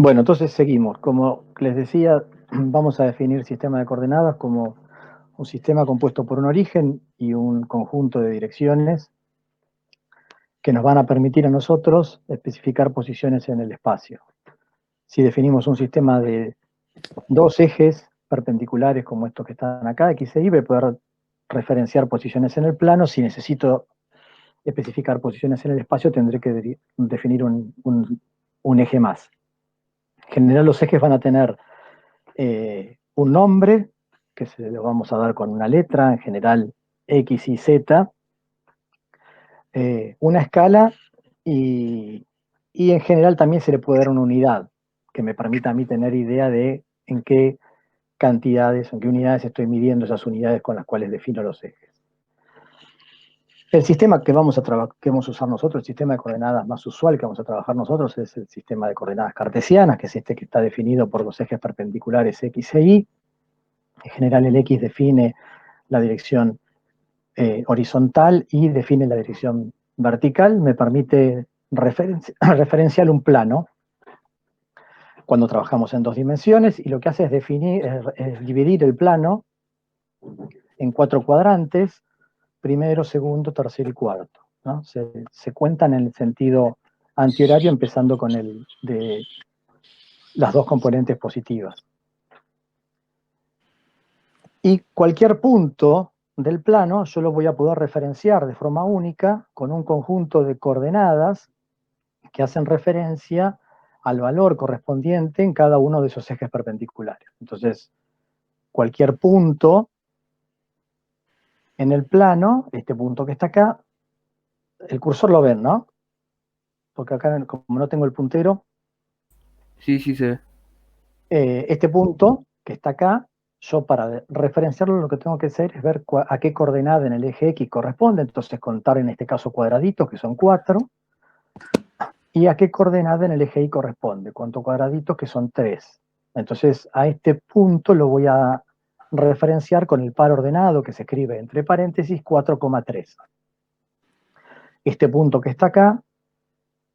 Bueno, entonces seguimos. Como les decía, vamos a definir sistema de coordenadas como un sistema compuesto por un origen y un conjunto de direcciones que nos van a permitir a nosotros especificar posiciones en el espacio. Si definimos un sistema de dos ejes perpendiculares como estos que están acá, X e Y, voy a poder referenciar posiciones en el plano. Si necesito especificar posiciones en el espacio, tendré que definir un eje más. En general, los ejes van a tener un nombre, que se lo vamos a dar con una letra, en general X y Z, una escala y en general también se le puede dar una unidad, que me permita a mí tener idea de en qué cantidades, en qué unidades estoy midiendo esas unidades con las cuales defino los ejes. El sistema que vamos a usar nosotros, el sistema de coordenadas más usual que vamos a trabajar nosotros es el sistema de coordenadas cartesianas, que es este que está definido por los ejes perpendiculares X e Y. En general el X define la dirección horizontal y define la dirección vertical. Me permite referenciar un plano cuando trabajamos en dos dimensiones, y lo que hace es dividir el plano en cuatro cuadrantes: primero, segundo, tercero y cuarto, ¿no? Se cuentan en el sentido antihorario, empezando con el de las dos componentes positivas. Y cualquier punto del plano yo lo voy a poder referenciar de forma única con un conjunto de coordenadas que hacen referencia al valor correspondiente en cada uno de esos ejes perpendiculares. Entonces, cualquier punto en el plano, este punto que está acá, el cursor lo ven, ¿no? Porque acá, como no tengo el puntero, Sí, sí se ve. este punto que está acá, yo para referenciarlo lo que tengo que hacer es ver a qué coordenada en el eje X corresponde, entonces contar en este caso cuadraditos, que son 4, y a qué coordenada en el eje Y corresponde, cuántos cuadraditos, que son 3. Entonces a este punto lo voy a referenciar con el par ordenado que se escribe entre paréntesis 4,3. Este punto que está acá,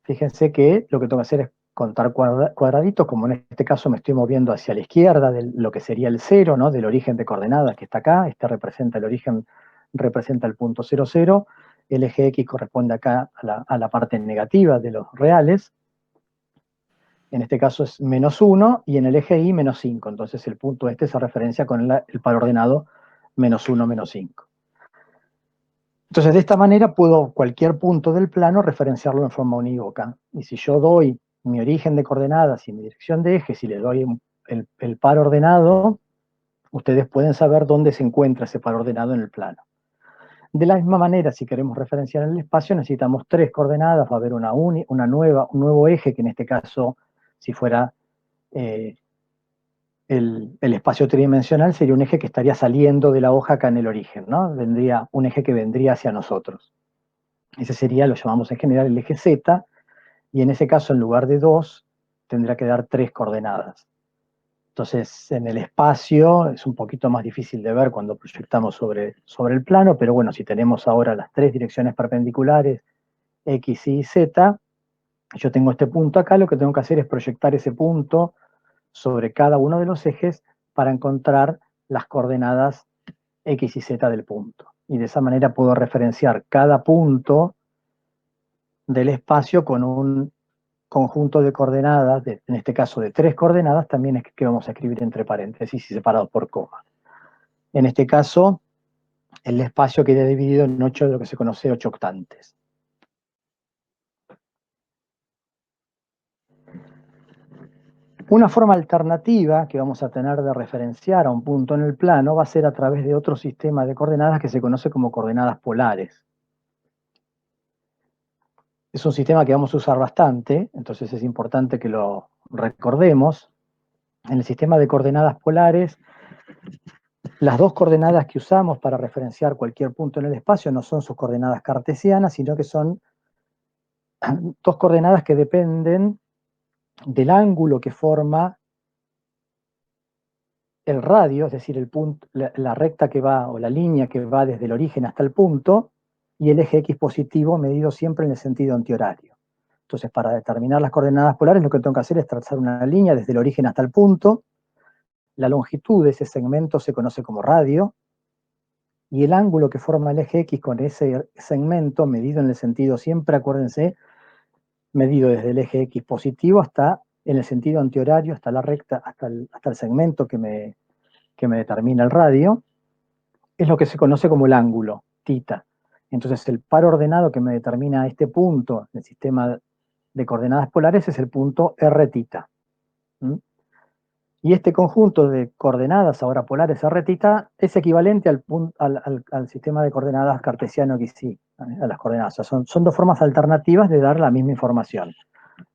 fíjense que lo que tengo que hacer es contar cuadraditos, como en este caso me estoy moviendo hacia la izquierda de lo que sería el 0, ¿no? Del origen de coordenadas que está acá. Este representa el origen, representa el punto 0, 0. El eje X corresponde acá a la parte negativa de los reales. En este caso es -1, y en el eje Y -5. Entonces el punto este se referencia con el par ordenado -1, -5. Entonces de esta manera puedo cualquier punto del plano referenciarlo en forma unívoca. Y si yo doy mi origen de coordenadas y mi dirección de ejes y le doy el par ordenado, ustedes pueden saber dónde se encuentra ese par ordenado en el plano. De la misma manera, si queremos referenciar el espacio, necesitamos tres coordenadas. Va a haber un nuevo eje, que en este caso, si fuera eh, el espacio tridimensional, sería un eje que estaría saliendo de la hoja acá en el origen, ¿no? Vendría un eje que vendría hacia nosotros. Ese sería, lo llamamos en general el eje Z, y en ese caso, en lugar de 2, tendrá que dar 3 coordenadas. Entonces, en el espacio es un poquito más difícil de ver cuando proyectamos sobre el plano, pero bueno, si tenemos ahora las tres direcciones perpendiculares, X, Y, Z, yo tengo este punto acá, lo que tengo que hacer es proyectar ese punto sobre cada uno de los ejes para encontrar las coordenadas X y Z del punto. Y de esa manera puedo referenciar cada punto del espacio con un conjunto de coordenadas, en este caso de 3 coordenadas, también es que vamos a escribir entre paréntesis y separados por coma. En este caso, el espacio queda dividido en 8 de lo que se conoce 8 octantes. Una forma alternativa que vamos a tener de referenciar a un punto en el plano va a ser a través de otro sistema de coordenadas que se conoce como coordenadas polares. Es un sistema que vamos a usar bastante, entonces es importante que lo recordemos. En el sistema de coordenadas polares, las dos coordenadas que usamos para referenciar cualquier punto en el espacio no son sus coordenadas cartesianas, sino que son dos coordenadas que dependen del ángulo que forma el radio, es decir, el punto, la recta que va, o la línea que va desde el origen hasta el punto, y el eje X positivo medido siempre en el sentido antihorario. Entonces, para determinar las coordenadas polares, lo que tengo que hacer es trazar una línea desde el origen hasta el punto. La longitud de ese segmento se conoce como radio, y el ángulo que forma el eje X con ese segmento, medido en el sentido, siempre acuérdense, medido desde el eje X positivo hasta en el sentido antihorario, hasta la recta, hasta el segmento que me determina el radio, es lo que se conoce como el ángulo, θ. Entonces, el par ordenado que me determina este punto en el sistema de coordenadas polares es el punto Rθ. Y este conjunto de coordenadas ahora polares Rθ es equivalente al sistema de coordenadas cartesiano XY, a las coordenadas. O sea, son dos formas alternativas de dar la misma información.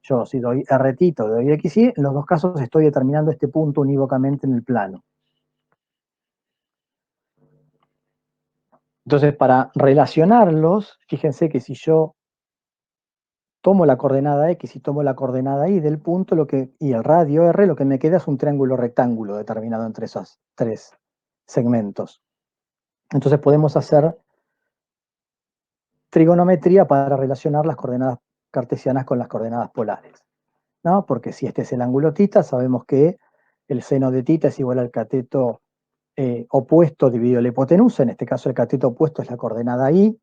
Yo, si doy Rθ o doy XY, en los dos casos estoy determinando este punto unívocamente en el plano. Entonces, para relacionarlos, fíjense que si yo tomo la coordenada X y tomo la coordenada Y del punto y el radio R, lo que me queda es un triángulo rectángulo determinado entre esos tres segmentos. Entonces podemos hacer trigonometría para relacionar las coordenadas cartesianas con las coordenadas polares, ¿no? Porque si este es el ángulo θ, sabemos que el seno de θ es igual al cateto opuesto dividido la hipotenusa. En este caso el cateto opuesto es la coordenada Y,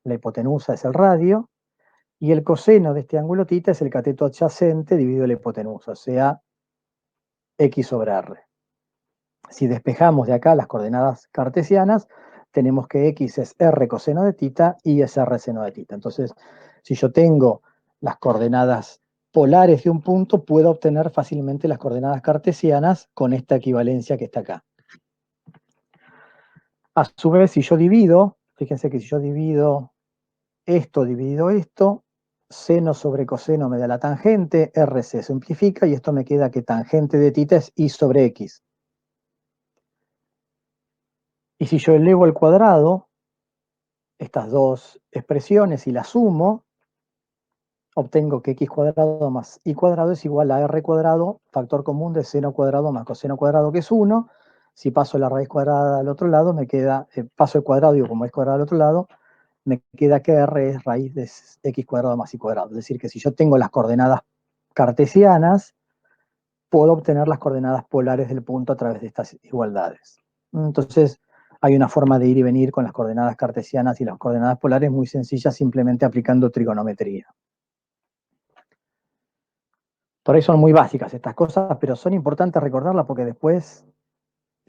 la hipotenusa es el radio, y el coseno de este ángulo θ es el cateto adyacente dividido la hipotenusa, o sea, X sobre R. Si despejamos de acá las coordenadas cartesianas, tenemos que X es R coseno de θ y es R seno de θ. Entonces, si yo tengo las coordenadas polares de un punto, puedo obtener fácilmente las coordenadas cartesianas con esta equivalencia que está acá. A su vez, si yo divido, fíjense que si yo divido esto, seno sobre coseno me da la tangente, R se simplifica y esto me queda que tangente de θ es Y sobre X. Y si yo elevo al cuadrado estas dos expresiones y las sumo, obtengo que X cuadrado más Y cuadrado es igual a R cuadrado, factor común de seno cuadrado más coseno cuadrado, que es 1. Si paso la raíz cuadrada al otro lado, me queda, paso el cuadrado, digo, como es cuadrado al otro lado, me queda que R es raíz de X cuadrado más Y cuadrado. Es decir, que si yo tengo las coordenadas cartesianas, puedo obtener las coordenadas polares del punto a través de estas igualdades. Entonces, hay una forma de ir y venir con las coordenadas cartesianas y las coordenadas polares muy sencilla, simplemente aplicando trigonometría. Por ahí son muy básicas estas cosas, pero son importantes recordarlas porque después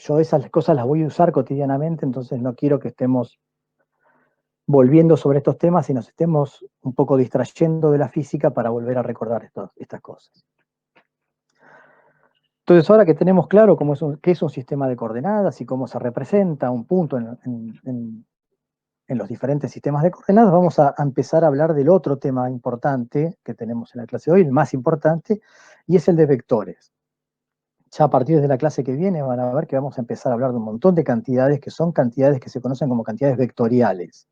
yo esas cosas las voy a usar cotidianamente, entonces no quiero que estemos volviendo sobre estos temas y nos estemos un poco distrayendo de la física para volver a recordar estas cosas. Entonces, ahora que tenemos claro qué es un sistema de coordenadas y cómo se representa un punto en los diferentes sistemas de coordenadas, vamos a empezar a hablar del otro tema importante que tenemos en la clase de hoy, el más importante, y es el de vectores. Ya a partir de la clase que viene van a ver que vamos a empezar a hablar de un montón de cantidades que son cantidades que se conocen como cantidades vectoriales.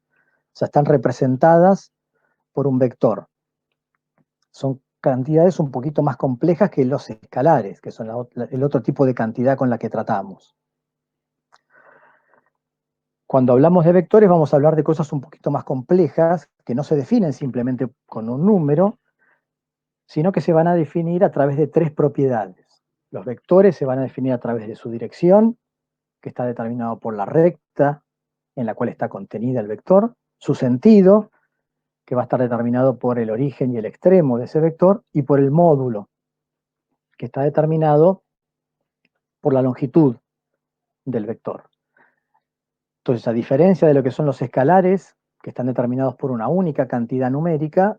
O sea, están representadas por un vector. Son cantidades un poquito más complejas que los escalares, que son el otro tipo de cantidad con la que tratamos. Cuando hablamos de vectores vamos a hablar de cosas un poquito más complejas, que no se definen simplemente con un número, sino que se van a definir a través de tres propiedades. Los vectores se van a definir a través de su dirección, que está determinado por la recta en la cual está contenida el vector, su sentido, que va a estar determinado por el origen y el extremo de ese vector, y por el módulo, que está determinado por la longitud del vector. Entonces, a diferencia de lo que son los escalares, que están determinados por una única cantidad numérica,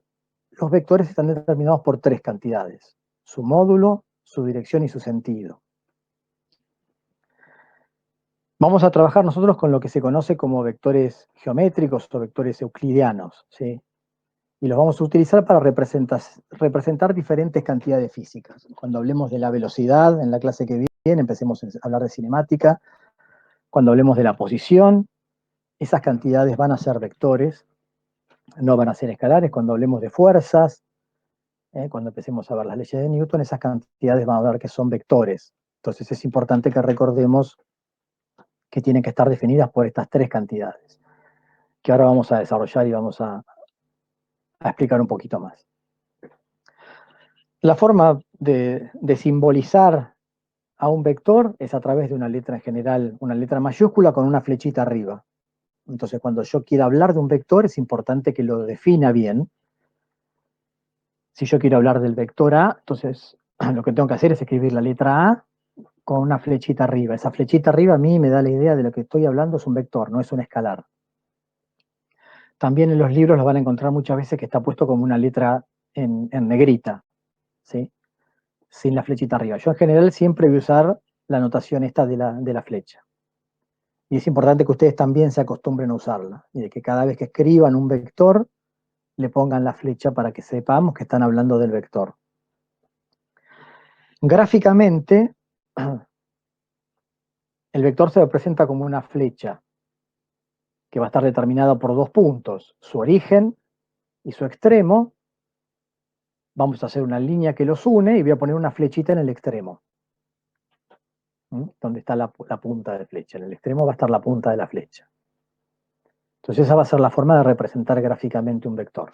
los vectores están determinados por tres cantidades: su módulo, su dirección y su sentido. Vamos a trabajar nosotros con lo que se conoce como vectores geométricos o vectores euclidianos, ¿sí? Y los vamos a utilizar para representar diferentes cantidades físicas. Cuando hablemos de la velocidad en la clase que viene, empecemos a hablar de cinemática. Cuando hablemos de la posición, esas cantidades van a ser vectores, no van a ser escalares. Cuando hablemos de fuerzas, cuando empecemos a ver las leyes de Newton, esas cantidades van a ver que son vectores. Entonces es importante que recordemos que tienen que estar definidas por estas tres cantidades, que ahora vamos a desarrollar y vamos a explicar un poquito más. La forma de simbolizar a un vector es a través de una letra en general, una letra mayúscula con una flechita arriba. Entonces, cuando yo quiero hablar de un vector, es importante que lo defina bien. Si yo quiero hablar del vector A, entonces lo que tengo que hacer es escribir la letra A con una flechita arriba. Esa flechita arriba a mí me da la idea de lo que estoy hablando es un vector, no es un escalar. También en los libros lo van a encontrar muchas veces que está puesto como una letra en negrita, ¿sí? Sin la flechita arriba. Yo en general siempre voy a usar la notación esta de la flecha. Y es importante que ustedes también se acostumbren a usarla. Y de que cada vez que escriban un vector, le pongan la flecha para que sepamos que están hablando del vector. Gráficamente, el vector se representa como una flecha que va a estar determinada por dos puntos, su origen y su extremo. Vamos a hacer una línea que los une y voy a poner una flechita en el extremo. Donde está la punta de flecha. En el extremo va a estar la punta de la flecha. Entonces esa va a ser la forma de representar gráficamente un vector.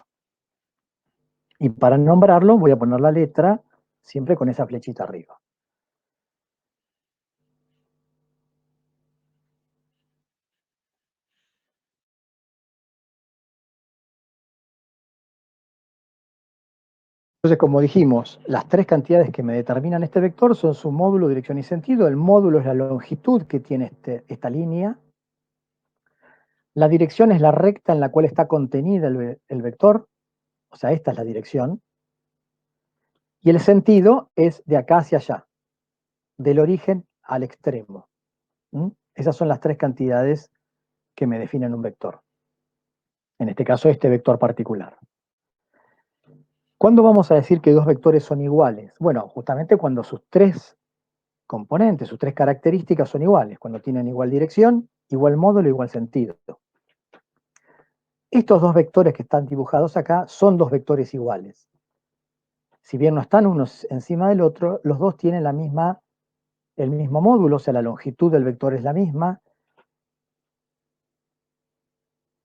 Y para nombrarlo voy a poner la letra siempre con esa flechita arriba. Entonces, como dijimos, las tres cantidades que me determinan este vector son su módulo, dirección y sentido. El módulo es la longitud que tiene esta línea. La dirección es la recta en la cual está contenida el vector, o sea, esta es la dirección. Y el sentido es de acá hacia allá, del origen al extremo. Esas son las tres cantidades que me definen un vector. En este caso, este vector particular. ¿Cuándo vamos a decir que dos vectores son iguales? Bueno, justamente cuando sus tres componentes, sus tres características son iguales, cuando tienen igual dirección, igual módulo, igual sentido. Estos dos vectores que están dibujados acá son dos vectores iguales. Si bien no están unos encima del otro, los dos tienen el mismo módulo, o sea, la longitud del vector es la misma.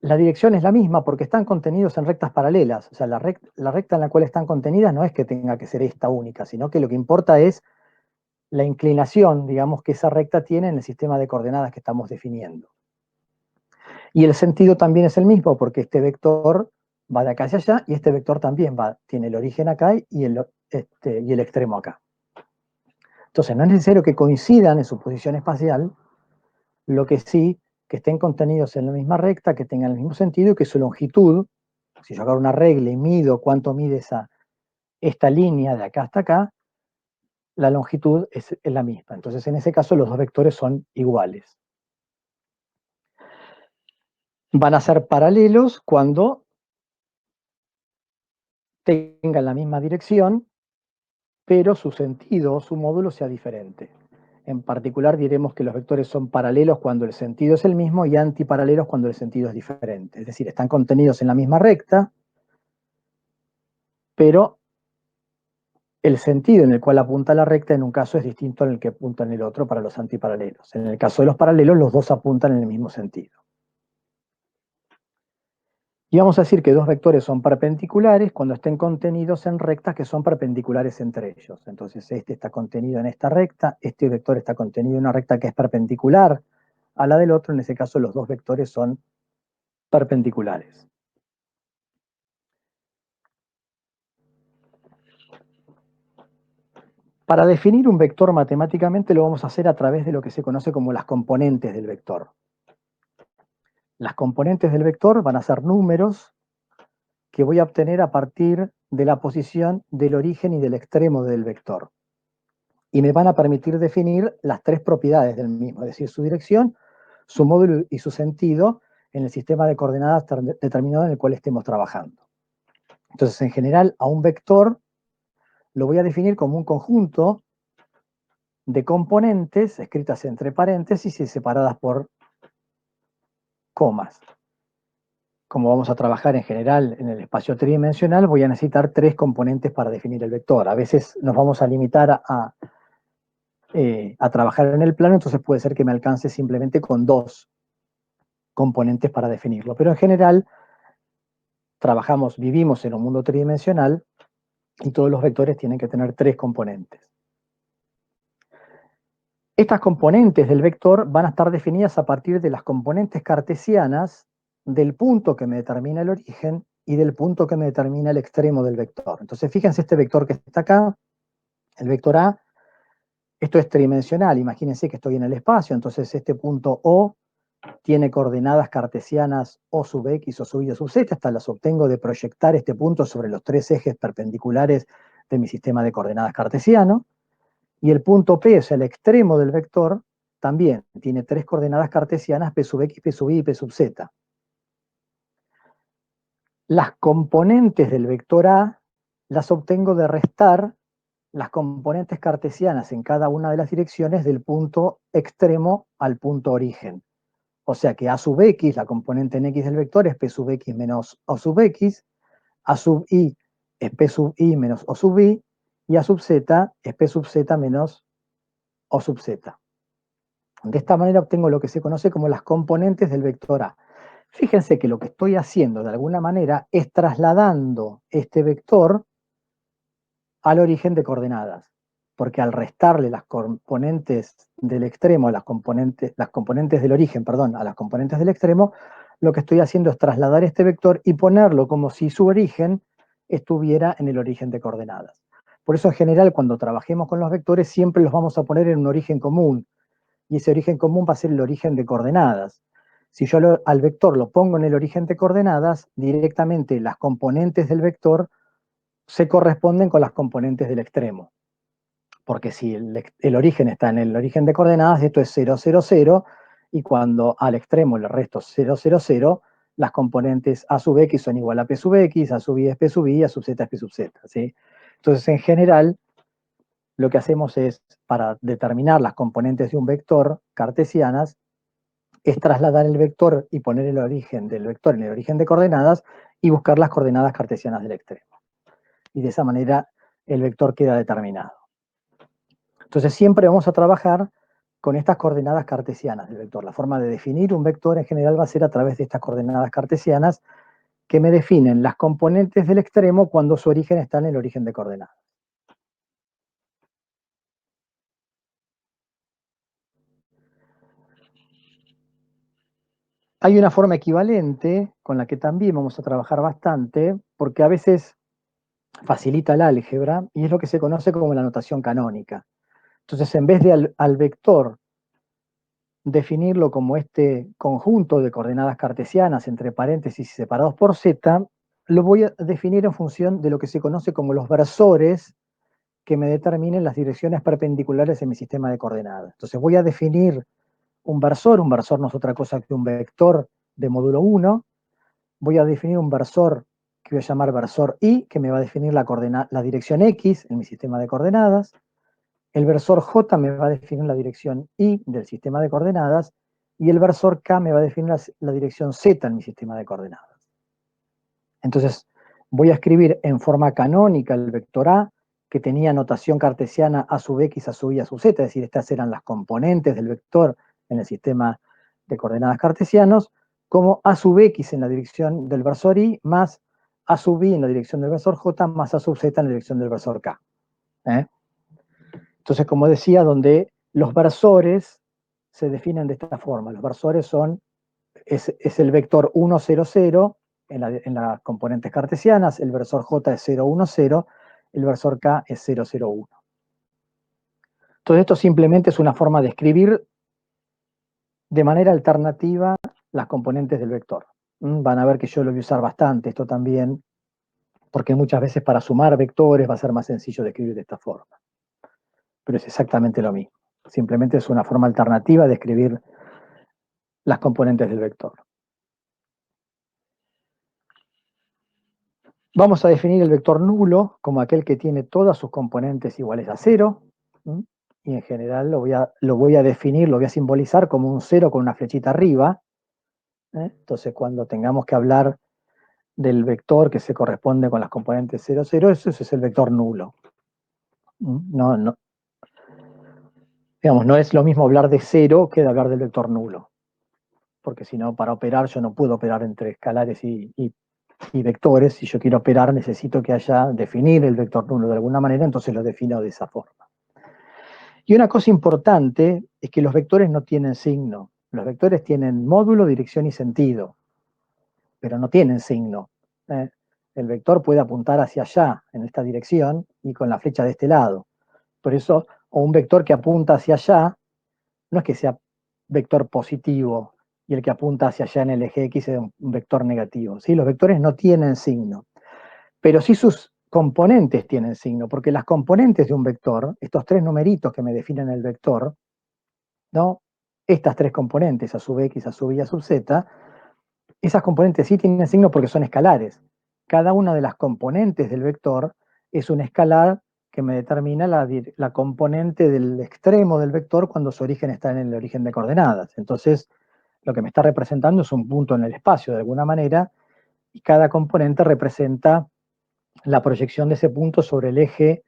La dirección es la misma porque están contenidos en rectas paralelas. O sea, la recta en la cual están contenidas no es que tenga que ser esta única, sino que lo que importa es la inclinación, digamos, que esa recta tiene en el sistema de coordenadas que estamos definiendo. Y el sentido también es el mismo, porque este vector va de acá hacia allá y este vector también tiene el origen acá y el extremo acá. Entonces, no es necesario que coincidan en su posición espacial, lo que sí, que estén contenidos en la misma recta, que tengan el mismo sentido y que su longitud, si yo agarro una regla y mido cuánto mide esta línea de acá hasta acá, la longitud es la misma. Entonces, en ese caso, los dos vectores son iguales. Van a ser paralelos cuando tengan la misma dirección, pero su sentido o su módulo sea diferente. En particular diremos que los vectores son paralelos cuando el sentido es el mismo y antiparalelos cuando el sentido es diferente. Es decir, están contenidos en la misma recta, pero el sentido en el cual apunta la recta en un caso es distinto al que apunta en el otro para los antiparalelos. En el caso de los paralelos, los dos apuntan en el mismo sentido. Y vamos a decir que dos vectores son perpendiculares cuando estén contenidos en rectas que son perpendiculares entre ellos. Entonces este está contenido en esta recta, este vector está contenido en una recta que es perpendicular a la del otro, en ese caso los dos vectores son perpendiculares. Para definir un vector matemáticamente lo vamos a hacer a través de lo que se conoce como las componentes del vector. Las componentes del vector van a ser números que voy a obtener a partir de la posición del origen y del extremo del vector. Y me van a permitir definir las tres propiedades del mismo, es decir, su dirección, su módulo y su sentido en el sistema de coordenadas determinado en el cual estemos trabajando. Entonces, en general, a un vector lo voy a definir como un conjunto de componentes escritas entre paréntesis y separadas por comas. Como vamos a trabajar en general en el espacio tridimensional, voy a necesitar tres componentes para definir el vector. A veces nos vamos a limitar a trabajar en el plano, entonces puede ser que me alcance simplemente con dos componentes para definirlo. Pero en general, vivimos en un mundo tridimensional y todos los vectores tienen que tener 3 componentes. Estas componentes del vector van a estar definidas a partir de las componentes cartesianas del punto que me determina el origen y del punto que me determina el extremo del vector. Entonces, fíjense este vector que está acá, el vector A. Esto es tridimensional, imagínense que estoy en el espacio, entonces este punto O tiene coordenadas cartesianas O sub X, O sub Y, O sub Z, estas las obtengo de proyectar este punto sobre los 3 ejes perpendiculares de mi sistema de coordenadas cartesiano, y el punto P, o sea, el extremo del vector, también tiene 3 coordenadas cartesianas, P sub X, P sub Y y P sub Z. Las componentes del vector A las obtengo de restar las componentes cartesianas en cada una de las direcciones del punto extremo al punto origen. O sea que A sub X, la componente en X del vector, es P sub X menos O sub X, A sub Y es P sub Y menos O sub Y, y A sub Z es P sub Z menos O sub Z. De esta manera obtengo lo que se conoce como las componentes del vector A. Fíjense que lo que estoy haciendo de alguna manera es trasladando este vector al origen de coordenadas, porque al restarle las componentes del extremo, las componentes del origen, perdón, a las componentes del extremo, lo que estoy haciendo es trasladar este vector y ponerlo como si su origen estuviera en el origen de coordenadas. Por eso en general cuando trabajemos con los vectores siempre los vamos a poner en un origen común, y ese origen común va a ser el origen de coordenadas. Si yo al vector lo pongo en el origen de coordenadas, directamente las componentes del vector se corresponden con las componentes del extremo. Porque si el origen está en el origen de coordenadas, esto es 0, 0, 0, y cuando al extremo le resto 0, 0, 0, las componentes A sub X son igual a P sub X, A sub Y es P sub Y, A sub Z es P sub Z. ¿Sí? Entonces, en general, lo que hacemos es, para determinar las componentes de un vector cartesianas, es trasladar el vector y poner el origen del vector en el origen de coordenadas y buscar las coordenadas cartesianas del extremo. Y de esa manera el vector queda determinado. Entonces siempre vamos a trabajar con estas coordenadas cartesianas del vector. La forma de definir un vector en general va a ser a través de estas coordenadas cartesianas que me definen las componentes del extremo cuando su origen está en el origen de coordenadas. Hay una forma equivalente con la que también vamos a trabajar bastante, porque a veces facilita el álgebra, y es lo que se conoce como la notación canónica. Entonces, en vez de al vector definirlo como este conjunto de coordenadas cartesianas entre paréntesis y separados por z, lo voy a definir en función de lo que se conoce como los versores que me determinen las direcciones perpendiculares en mi sistema de coordenadas. Entonces voy a definir un versor no es otra cosa que un vector de módulo 1, voy a definir un versor que voy a llamar versor i, que me va a definir la dirección x en mi sistema de coordenadas. El versor j me va a definir la dirección y del sistema de coordenadas, y el versor k me va a definir la dirección z en mi sistema de coordenadas. Entonces, voy a escribir en forma canónica el vector a, que tenía notación cartesiana a sub x, a sub y, a sub z, es decir, estas eran las componentes del vector en el sistema de coordenadas cartesianos, como a sub x en la dirección del versor y, más a sub y en la dirección del versor j, más a sub z en la dirección del versor k. Entonces, como decía, donde los versores se definen de esta forma. Los versores es el vector 1, 0, 0 en las componentes cartesianas, el versor j es 0, 1, 0, el versor k es 0, 0, 1. Entonces, esto simplemente es una forma de escribir de manera alternativa las componentes del vector. Van a ver que yo lo voy a usar bastante esto también, porque muchas veces para sumar vectores va a ser más sencillo de escribir de esta forma. Pero es exactamente lo mismo. Simplemente es una forma alternativa de escribir las componentes del vector. Vamos a definir el vector nulo como aquel que tiene todas sus componentes iguales a 0, y en general lo voy a definir, lo voy a simbolizar como un 0 con una flechita arriba. Entonces, cuando tengamos que hablar del vector que se corresponde con las componentes 0, 0, eso es el vector nulo. No, digamos, no es lo mismo hablar de 0 que de hablar del vector nulo, porque si no, para operar yo no puedo operar entre escalares y y vectores. Si yo quiero operar, necesito que haya, definir el vector nulo de alguna manera, entonces lo defino de esa forma. Y una cosa importante es que los vectores no tienen signo. Los vectores tienen módulo, dirección y sentido, pero no tienen signo. El vector puede apuntar hacia allá, en esta dirección, y con la flecha de este lado. Por eso, o un vector que apunta hacia allá, no es que sea vector positivo y el que apunta hacia allá en el eje X es un vector negativo. ¿Sí? Los vectores no tienen signo, pero sí sus componentes tienen signo, porque las componentes de un vector, estos tres numeritos que me definen el vector, ¿no? Estas tres componentes, a sub x, a sub y a sub z, esas componentes sí tienen signo porque son escalares. Cada una de las componentes del vector es un escalar que me determina la componente del extremo del vector cuando su origen está en el origen de coordenadas. Entonces, lo que me está representando es un punto en el espacio de alguna manera, y cada componente representa la proyección de ese punto sobre el eje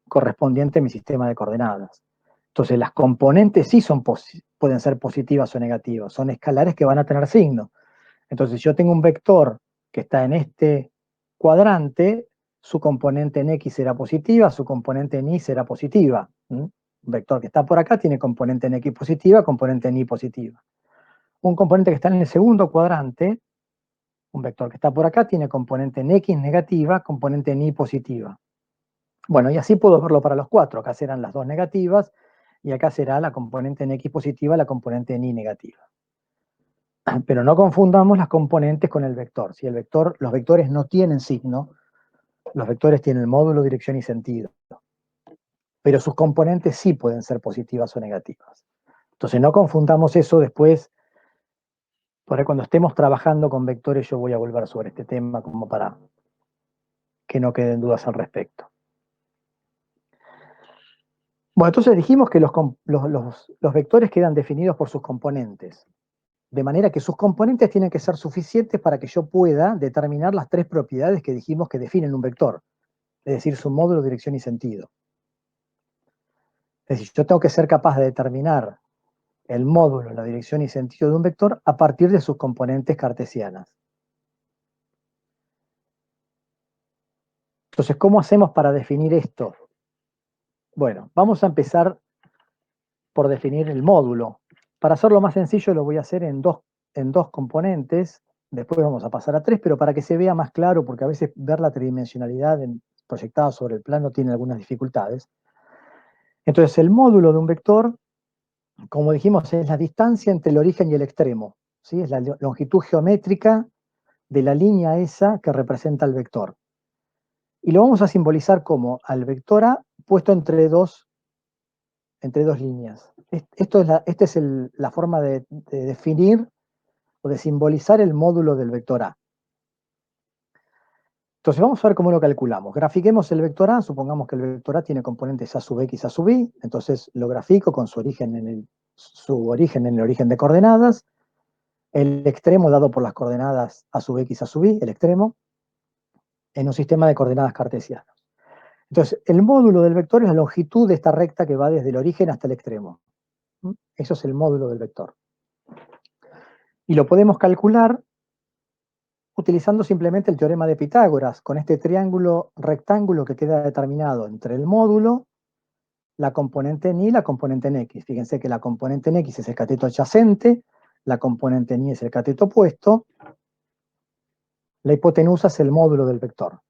correspondiente a mi sistema de coordenadas. Entonces, las componentes sí pueden ser positivas o negativas, son escalares que van a tener signo. Entonces, si yo tengo un vector que está en este cuadrante, su componente en X será positiva, su componente en Y será positiva. Un vector que está por acá tiene componente en X positiva, componente en Y positiva. Un componente que está en el segundo cuadrante, un vector que está por acá, tiene componente en X negativa, componente en Y positiva. Bueno, y así puedo verlo para los cuatro. Acá serán las dos negativas, y acá será la componente en X positiva, la componente en Y negativa. Pero no confundamos las componentes con el vector. Si los vectores no tienen signo, los vectores tienen módulo, dirección y sentido. Pero sus componentes sí pueden ser positivas o negativas. Entonces no confundamos eso después. Por ahí cuando estemos trabajando con vectores yo voy a volver sobre este tema como para que no queden dudas al respecto. Bueno, entonces dijimos que los vectores quedan definidos por sus componentes. De manera que sus componentes tienen que ser suficientes para que yo pueda determinar las tres propiedades que dijimos que definen un vector. Es decir, su módulo, dirección y sentido. Es decir, yo tengo que ser capaz de determinar el módulo, la dirección y sentido de un vector a partir de sus componentes cartesianas. Entonces, ¿cómo hacemos para definir esto? Bueno, vamos a empezar por definir el módulo. Para hacerlo más sencillo lo voy a hacer en dos componentes, después vamos a pasar a tres, pero para que se vea más claro, porque a veces ver la tridimensionalidad proyectada sobre el plano tiene algunas dificultades. Entonces, el módulo de un vector, como dijimos, es la distancia entre el origen y el extremo, ¿sí? Es la longitud geométrica de la línea esa que representa el vector. Y lo vamos a simbolizar como al vector A puesto entre dos líneas. Esta es la forma de definir o de simbolizar el módulo del vector A. Entonces vamos a ver cómo lo calculamos. Grafiquemos el vector A, supongamos que el vector A tiene componentes A sub X, A sub Y, entonces lo grafico con su origen en el origen de coordenadas, el extremo dado por las coordenadas A sub X, A sub Y, el extremo, en un sistema de coordenadas cartesianas. Entonces, el módulo del vector es la longitud de esta recta que va desde el origen hasta el extremo. Eso es el módulo del vector. Y lo podemos calcular utilizando simplemente el teorema de Pitágoras, con este triángulo rectángulo que queda determinado entre el módulo, la componente en Y y la componente en X. Fíjense que la componente en X es el cateto adyacente, la componente en Y es el cateto opuesto, la hipotenusa es el módulo del vector.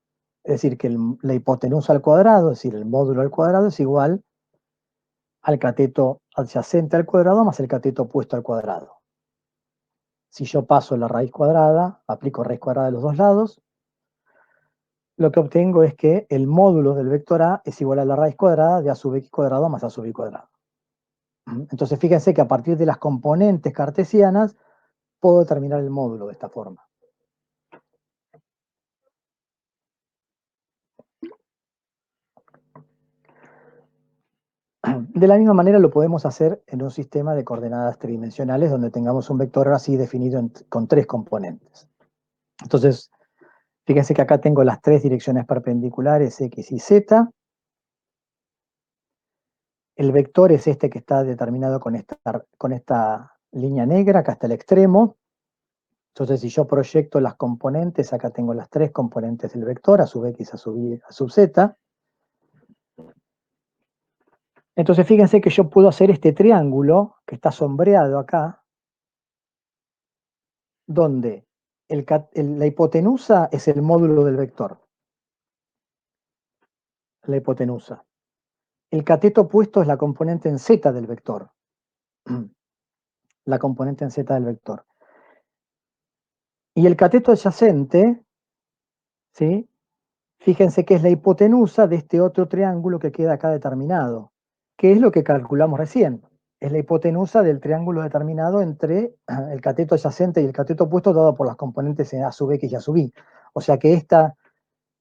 Es decir, que la hipotenusa al cuadrado, es decir, el módulo al cuadrado es igual al cateto adyacente al cuadrado más el cateto opuesto al cuadrado. Si yo paso la raíz cuadrada, aplico raíz cuadrada de los dos lados, lo que obtengo es que el módulo del vector A es igual a la raíz cuadrada de A sub X cuadrado más A sub Y cuadrado. Entonces fíjense que a partir de las componentes cartesianas puedo determinar el módulo de esta forma. De la misma manera lo podemos hacer en un sistema de coordenadas tridimensionales donde tengamos un vector así definido con tres componentes. Entonces, fíjense que acá tengo las tres direcciones perpendiculares X y Z. El vector es este que está determinado con esta línea negra, acá está el extremo. Entonces, si yo proyecto las componentes, acá tengo las tres componentes del vector, a sub x, a sub y, a sub z. Entonces, fíjense que yo puedo hacer este triángulo que está sombreado acá, donde la hipotenusa es el módulo del vector. La hipotenusa. El cateto opuesto es la componente en z del vector. La componente en z del vector. Y el cateto adyacente, ¿sí? Fíjense que es la hipotenusa de este otro triángulo que queda acá determinado, que es lo que calculamos recién. Es la hipotenusa del triángulo determinado entre el cateto adyacente y el cateto opuesto dado por las componentes en a sub x y a sub y. O sea que esta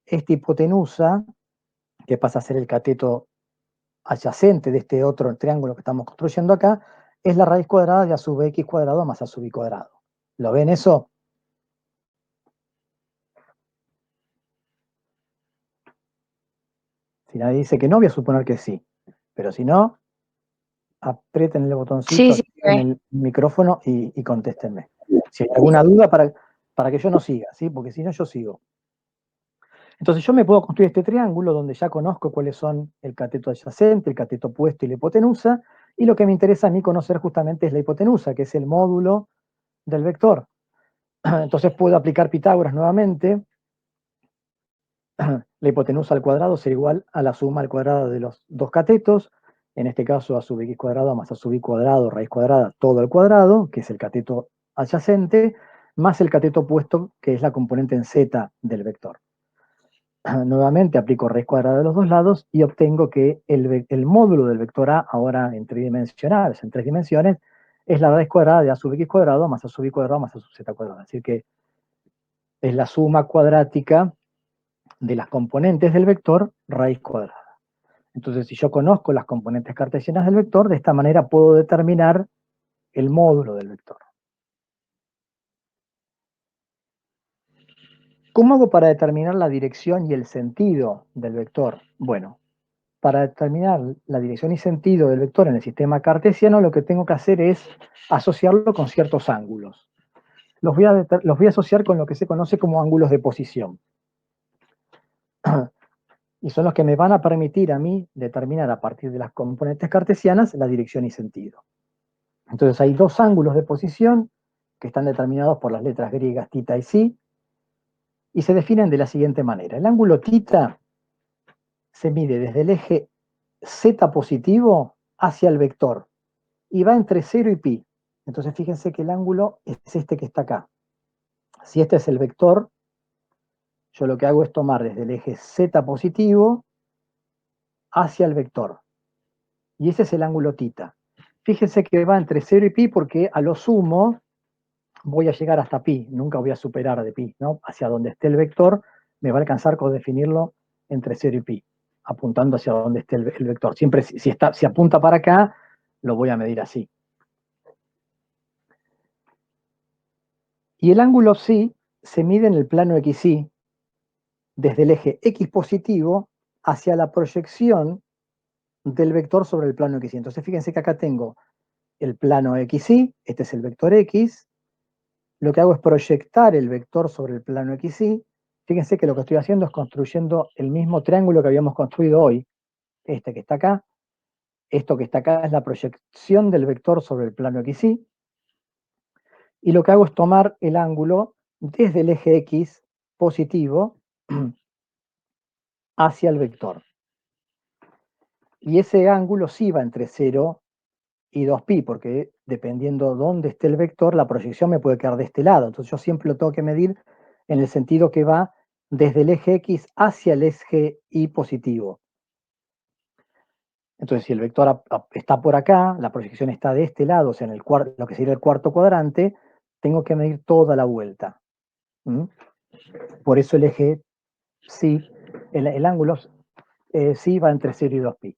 hipotenusa, que pasa a ser el cateto adyacente de este otro triángulo que estamos construyendo acá, es la raíz cuadrada de a sub x cuadrado más a sub y cuadrado. ¿Lo ven eso? Si nadie dice que no, voy a suponer que sí. Pero si no, aprieten el botoncito, Sí, sí, activen el micrófono y contéstenme. Si hay alguna duda para que yo no siga, ¿sí? Porque si no, yo sigo. Entonces yo me puedo construir este triángulo donde ya conozco cuáles son el cateto adyacente, el cateto opuesto y la hipotenusa, y lo que me interesa a mí conocer justamente es la hipotenusa, que es el módulo del vector. Entonces puedo aplicar Pitágoras nuevamente. La hipotenusa al cuadrado será igual a la suma al cuadrado de los dos catetos, en este caso a sub x cuadrado más a sub y cuadrado, raíz cuadrada, todo al cuadrado, que es el cateto adyacente, más el cateto opuesto, que es la componente en z del vector. Nuevamente aplico raíz cuadrada de los dos lados y obtengo que el módulo del vector A, ahora en tridimensionales, en tres dimensiones, es la raíz cuadrada de a sub x cuadrado más a sub y cuadrado más a sub z cuadrado. Es decir que es la suma cuadrática de las componentes del vector raíz cuadrada. Entonces, si yo conozco las componentes cartesianas del vector, de esta manera puedo determinar el módulo del vector. ¿Cómo hago para determinar la dirección y el sentido del vector? Bueno, para determinar la dirección y sentido del vector en el sistema cartesiano, lo que tengo que hacer es asociarlo con ciertos ángulos. Los voy a asociar con lo que se conoce como ángulos de posición. Y son los que me van a permitir a mí determinar a partir de las componentes cartesianas la dirección y sentido. Entonces hay dos ángulos de posición que están determinados por las letras griegas tita y psi, y se definen de la siguiente manera. El ángulo tita se mide desde el eje z positivo hacia el vector, y va entre 0 y pi. Entonces fíjense que el ángulo es este que está acá. Si este es el vector, yo lo que hago es tomar desde el eje z positivo hacia el vector. Y ese es el ángulo tita. Fíjense que va entre 0 y pi porque a lo sumo voy a llegar hasta pi, nunca voy a superar de pi, ¿no? Hacia donde esté el vector, me va a alcanzar con definirlo entre 0 y pi, apuntando hacia donde esté el vector. Siempre si apunta para acá, lo voy a medir así. Y el ángulo psi se mide en el plano XY, desde el eje X positivo hacia la proyección del vector sobre el plano XY. Entonces fíjense que acá tengo el plano XY, este es el vector X, lo que hago es proyectar el vector sobre el plano XY. Fíjense que lo que estoy haciendo es construyendo el mismo triángulo que habíamos construido hoy, este que está acá. Esto que está acá es la proyección del vector sobre el plano XY. Y lo que hago es tomar el ángulo desde el eje X positivo hacia el vector. Y ese ángulo sí va entre 0 y 2pi, porque dependiendo dónde esté el vector, la proyección me puede quedar de este lado. Entonces yo siempre lo tengo que medir en el sentido que va desde el eje X hacia el eje Y positivo. Entonces si el vector está por acá, la proyección está de este lado, o sea, en lo que sería el cuarto cuadrante, tengo que medir toda la vuelta. Por eso el eje psi, el ángulo psi va entre 0 y 2pi.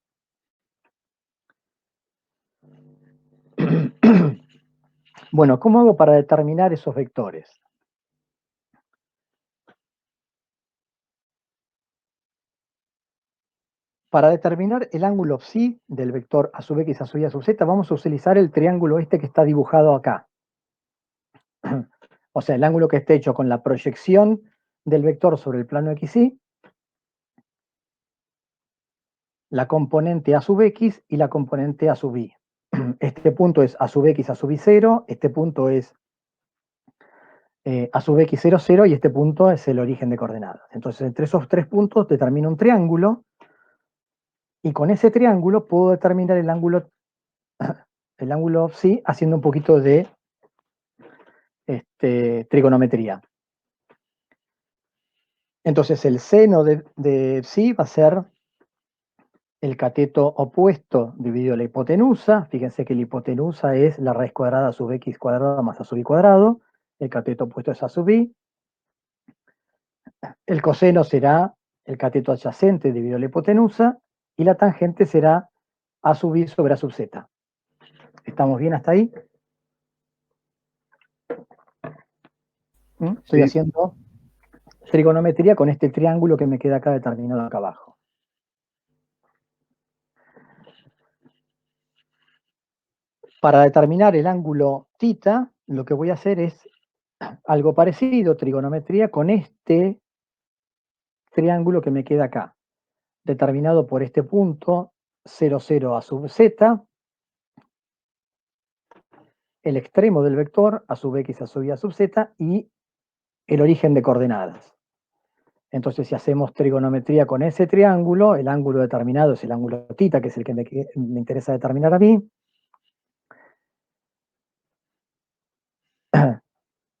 Bueno, ¿cómo hago para determinar esos vectores? Para determinar el ángulo psi del vector a sub x, a sub y, a sub z, vamos a utilizar el triángulo este que está dibujado acá. O sea, el ángulo que esté hecho con la proyección del vector sobre el plano XY, la componente A sub X y la componente A sub Y. Este punto es A sub X, A sub Y 0, este punto es A sub X 0, 0 y este punto es el origen de coordenadas. Entonces, entre esos tres puntos determino un triángulo y con ese triángulo puedo determinar el ángulo psi haciendo un poquito de trigonometría. Entonces, el seno de psi va a ser el cateto opuesto dividido la hipotenusa. Fíjense que la hipotenusa es la raíz cuadrada sub x cuadrado más a sub y cuadrado. El cateto opuesto es a sub y. El coseno será el cateto adyacente dividido la hipotenusa. Y la tangente será a sub y sobre a sub z. ¿Estamos bien hasta ahí? Estoy Sí, haciendo trigonometría con este triángulo que me queda acá determinado acá abajo. Para determinar el ángulo θ, lo que voy a hacer es algo parecido, trigonometría, con este triángulo que me queda acá, determinado por este punto 0, 0 a sub z, el extremo del vector a sub x a sub y a sub z y el origen de coordenadas. Entonces, si hacemos trigonometría con ese triángulo, el ángulo determinado es el ángulo θ, que es el que me interesa determinar a mí.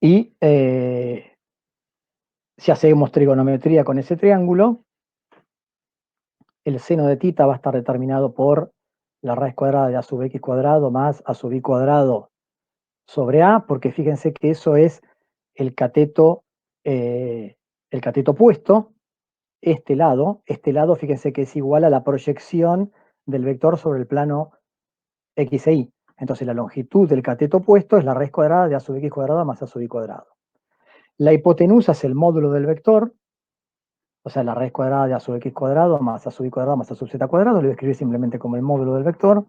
Y si hacemos trigonometría con ese triángulo, el seno de θ va a estar determinado por la raíz cuadrada de a sub x cuadrado más a sub y cuadrado sobre a, porque fíjense que eso es el cateto opuesto, este lado, fíjense que es igual a la proyección del vector sobre el plano x e y. Entonces la longitud del cateto opuesto es la raíz cuadrada de a sub x cuadrado más a sub y cuadrado. La hipotenusa es el módulo del vector, o sea, la raíz cuadrada de a sub x cuadrado más a sub y cuadrado más a sub z cuadrado, lo voy a escribir simplemente como el módulo del vector.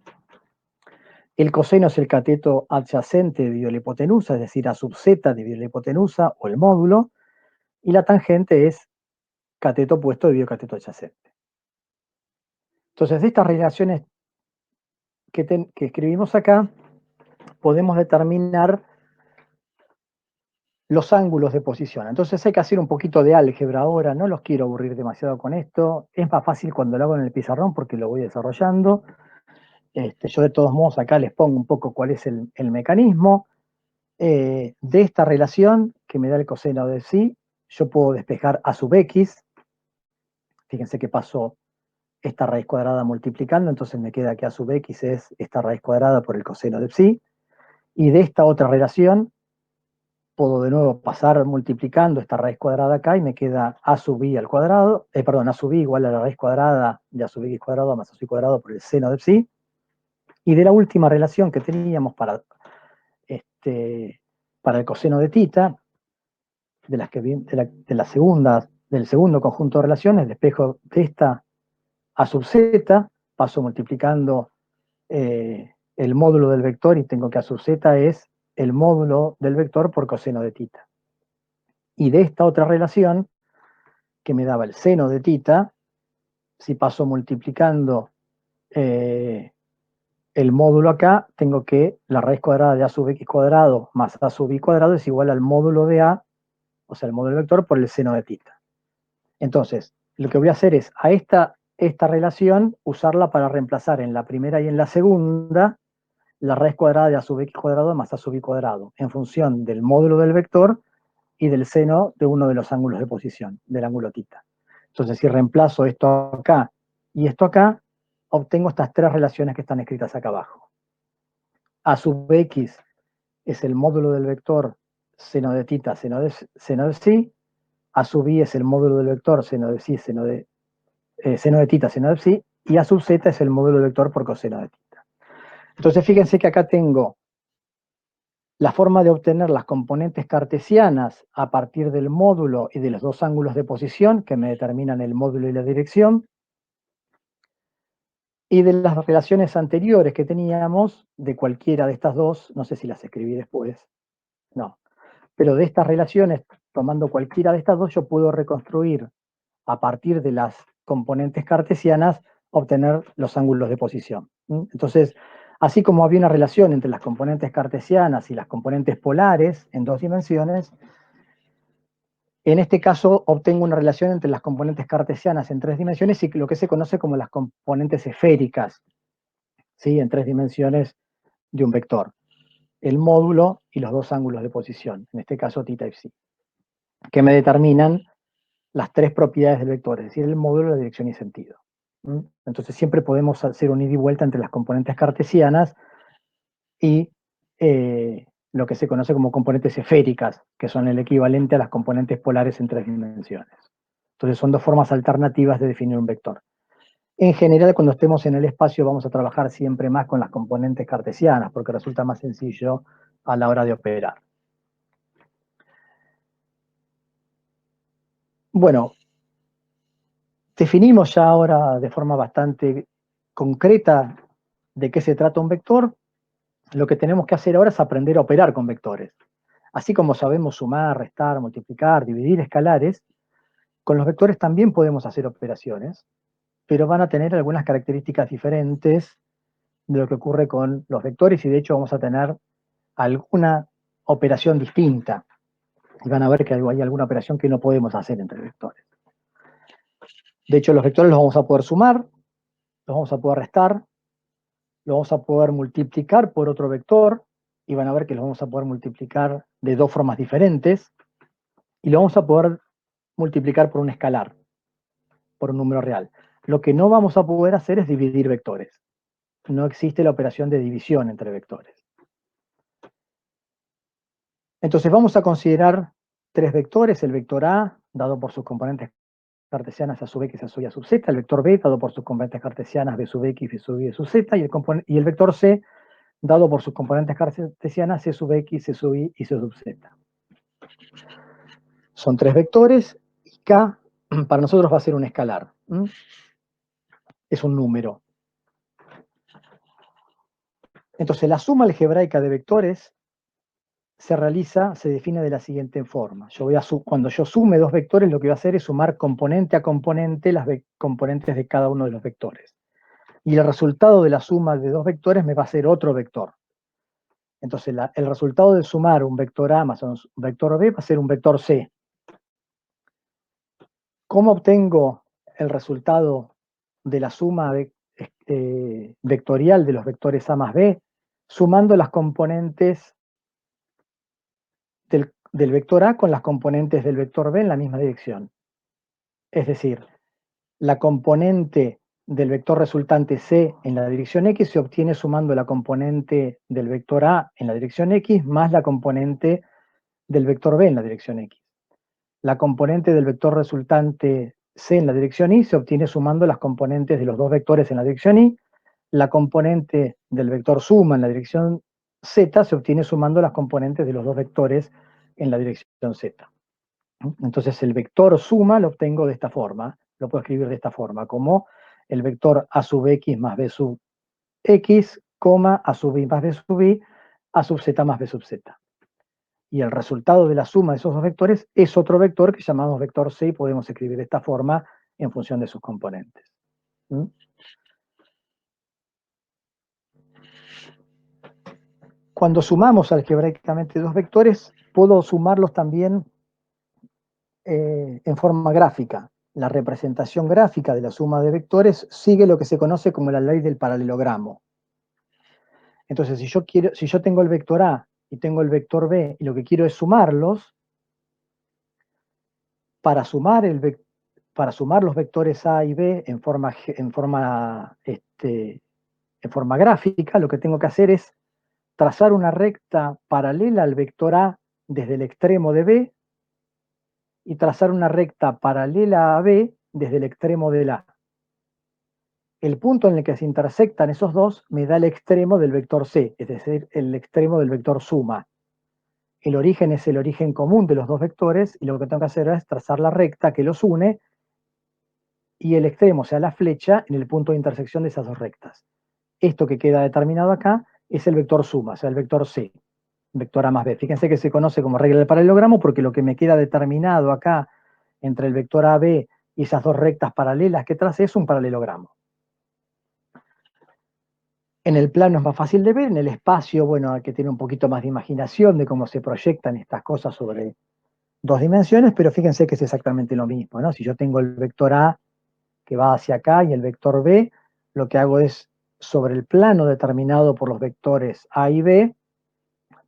El coseno es el cateto adyacente dividido la hipotenusa, es decir, a sub z dividido la hipotenusa o el módulo, y la tangente es cateto opuesto dividido cateto adyacente. Entonces, de estas relaciones que escribimos acá, podemos determinar los ángulos de posición. Entonces hay que hacer un poquito de álgebra ahora, no los quiero aburrir demasiado con esto, es más fácil cuando lo hago en el pizarrón porque lo voy desarrollando. Yo de todos modos acá les pongo un poco cuál es el mecanismo. De esta relación que me da el coseno de psi, yo puedo despejar a sub x. Fíjense que paso esta raíz cuadrada multiplicando, entonces me queda que a sub x es esta raíz cuadrada por el coseno de psi. Y de esta otra relación, puedo de nuevo pasar multiplicando esta raíz cuadrada acá y me queda a sub i al cuadrado, a sub i igual a la raíz cuadrada de a sub x cuadrado más a sub i cuadrado por el seno de psi. Y de la última relación que teníamos para el coseno de θ, del segundo conjunto de relaciones, despejo de esta a sub z, paso multiplicando el módulo del vector y tengo que a sub z es el módulo del vector por coseno de θ. Y de esta otra relación, que me daba el seno de θ, si paso multiplicando el módulo acá, tengo que la raíz cuadrada de a sub x cuadrado más a sub y cuadrado es igual al módulo de a, o sea, el módulo del vector por el seno de θ. Entonces, lo que voy a hacer es a esta relación usarla para reemplazar en la primera y en la segunda la raíz cuadrada de a sub x cuadrado más a sub y cuadrado, en función del módulo del vector y del seno de uno de los ángulos de posición, del ángulo θ. Entonces, si reemplazo esto acá y esto acá, obtengo estas tres relaciones que están escritas acá abajo. A sub x es el módulo del vector seno de θ, seno de psi. A sub i es el módulo del vector seno de psi, seno de θ, seno de psi. Y a sub z es el módulo del vector por coseno de θ. Entonces, fíjense que acá tengo la forma de obtener las componentes cartesianas a partir del módulo y de los dos ángulos de posición que me determinan el módulo y la dirección, y de las relaciones anteriores que teníamos de cualquiera de estas dos, no sé si las escribí después, no, Pero de estas relaciones, tomando cualquiera de estas dos, yo puedo reconstruir a partir de las componentes cartesianas, obtener los ángulos de posición. Entonces, así como había una relación entre las componentes cartesianas y las componentes polares en 2 dimensiones, en este caso obtengo una relación entre las componentes cartesianas en 3 dimensiones y lo que se conoce como las componentes esféricas, ¿sí? En 3 dimensiones de un vector. El módulo y los 2 ángulos de posición, en este caso θ y psi, que me determinan las 3 propiedades del vector, es decir, el módulo, la dirección y sentido. Entonces siempre podemos hacer un ida y vuelta entre las componentes cartesianas y lo que se conoce como componentes esféricas, que son el equivalente a las componentes polares en 3 dimensiones. Entonces son 2 formas alternativas de definir un vector. En general, cuando estemos en el espacio vamos a trabajar siempre más con las componentes cartesianas, porque resulta más sencillo a la hora de operar. Bueno, definimos ya ahora de forma bastante concreta de qué se trata un vector. Lo que tenemos que hacer ahora es aprender a operar con vectores. Así como sabemos sumar, restar, multiplicar, dividir escalares, con los vectores también podemos hacer operaciones, pero van a tener algunas características diferentes de lo que ocurre con los vectores y de hecho vamos a tener alguna operación distinta. Y van a ver que hay alguna operación que no podemos hacer entre vectores. De hecho, los vectores los vamos a poder sumar, los vamos a poder restar, lo vamos a poder multiplicar por otro vector, y van a ver que los vamos a poder multiplicar de 2 formas diferentes, y lo vamos a poder multiplicar por un escalar, por un número real. Lo que no vamos a poder hacer es dividir vectores. No existe la operación de división entre vectores. Entonces vamos a considerar 3 vectores, el vector A, dado por sus componentes cartesianas a sub x, a sub y a sub z, el vector B, dado por sus componentes cartesianas b sub x, b sub y, b sub z, y el vector C, dado por sus componentes cartesianas c sub x, c sub y c sub z. Son 3 vectores y K para nosotros va a ser un escalar. Es un número. Entonces la suma algebraica de vectores se realiza, se define de la siguiente forma. Cuando yo sume 2 vectores, lo que voy a hacer es sumar componente a componente las componentes de cada uno de los vectores. Y el resultado de la suma de 2 vectores me va a ser otro vector. Entonces el resultado de sumar un vector A más un vector B va a ser un vector C. ¿Cómo obtengo el resultado de la suma vectorial de los vectores A más B? Sumando las componentes del vector A con las componentes del vector B en la misma dirección. Es decir, la componente del vector resultante C en la dirección X se obtiene sumando la componente del vector A en la dirección X más la componente del vector B en la dirección X. La componente del vector resultante C en la dirección Y se obtiene sumando las componentes de los 2 vectores en la dirección Y. La componente del vector suma en la dirección Z se obtiene sumando las componentes de los 2 vectores en la dirección Z. Entonces el vector suma lo obtengo de esta forma, lo puedo escribir de esta forma, como el vector A sub X más B sub X, A sub Y más B sub Y, A sub Z más B sub Z. Y el resultado de la suma de esos 2 vectores es otro vector que llamamos vector C y podemos escribir de esta forma en función de sus componentes. Cuando sumamos algebraicamente 2 vectores, puedo sumarlos también en forma gráfica. La representación gráfica de la suma de vectores sigue lo que se conoce como la ley del paralelogramo. Entonces, si yo tengo el vector A y tengo el vector B y lo que quiero es sumarlos, para sumar los vectores A y B en forma gráfica, lo que tengo que hacer es trazar una recta paralela al vector A desde el extremo de B y trazar una recta paralela a B desde el extremo del A. El punto en el que se intersectan esos dos me da el extremo del vector C, es decir, el extremo del vector suma. El origen es el origen común de los 2 vectores y lo que tengo que hacer es trazar la recta que los une y el extremo, o sea, la flecha, en el punto de intersección de esas 2 rectas. Esto que queda determinado acá es el vector suma, o sea, el vector C. vector A más B. Fíjense que se conoce como regla del paralelogramo porque lo que me queda determinado acá entre el vector AB y esas dos rectas paralelas que tracé es un paralelogramo. En el plano es más fácil de ver, en el espacio, bueno, hay que tener un poquito más de imaginación de cómo se proyectan estas cosas sobre dos dimensiones, pero fíjense que es exactamente lo mismo, ¿no? Si yo tengo el vector A que va hacia acá y el vector B, lo que hago es, sobre el plano determinado por los vectores A y B,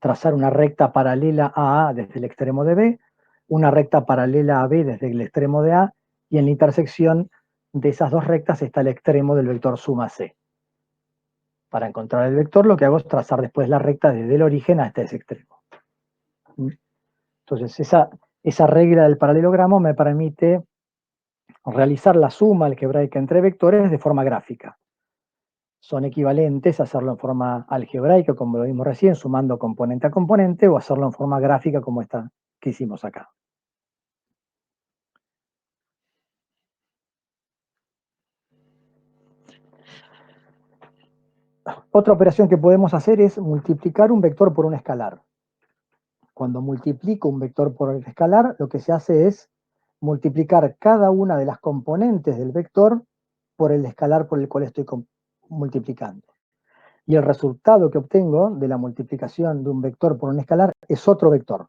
trazar una recta paralela a A desde el extremo de B, una recta paralela a B desde el extremo de A, y en la intersección de esas dos rectas está el extremo del vector suma C. Para encontrar el vector, lo que hago es trazar después la recta desde el origen hasta ese extremo. Entonces, esa regla del paralelogramo me permite realizar la suma algebraica entre vectores de forma gráfica. Son equivalentes a hacerlo en forma algebraica, como lo vimos recién, sumando componente a componente, o hacerlo en forma gráfica, como esta que hicimos acá. Otra operación que podemos hacer es multiplicar un vector por un escalar. Cuando multiplico un vector por el escalar, lo que se hace es multiplicar cada una de las componentes del vector por el escalar por el cual estoy multiplicando. Y el resultado que obtengo de la multiplicación de un vector por un escalar es otro vector.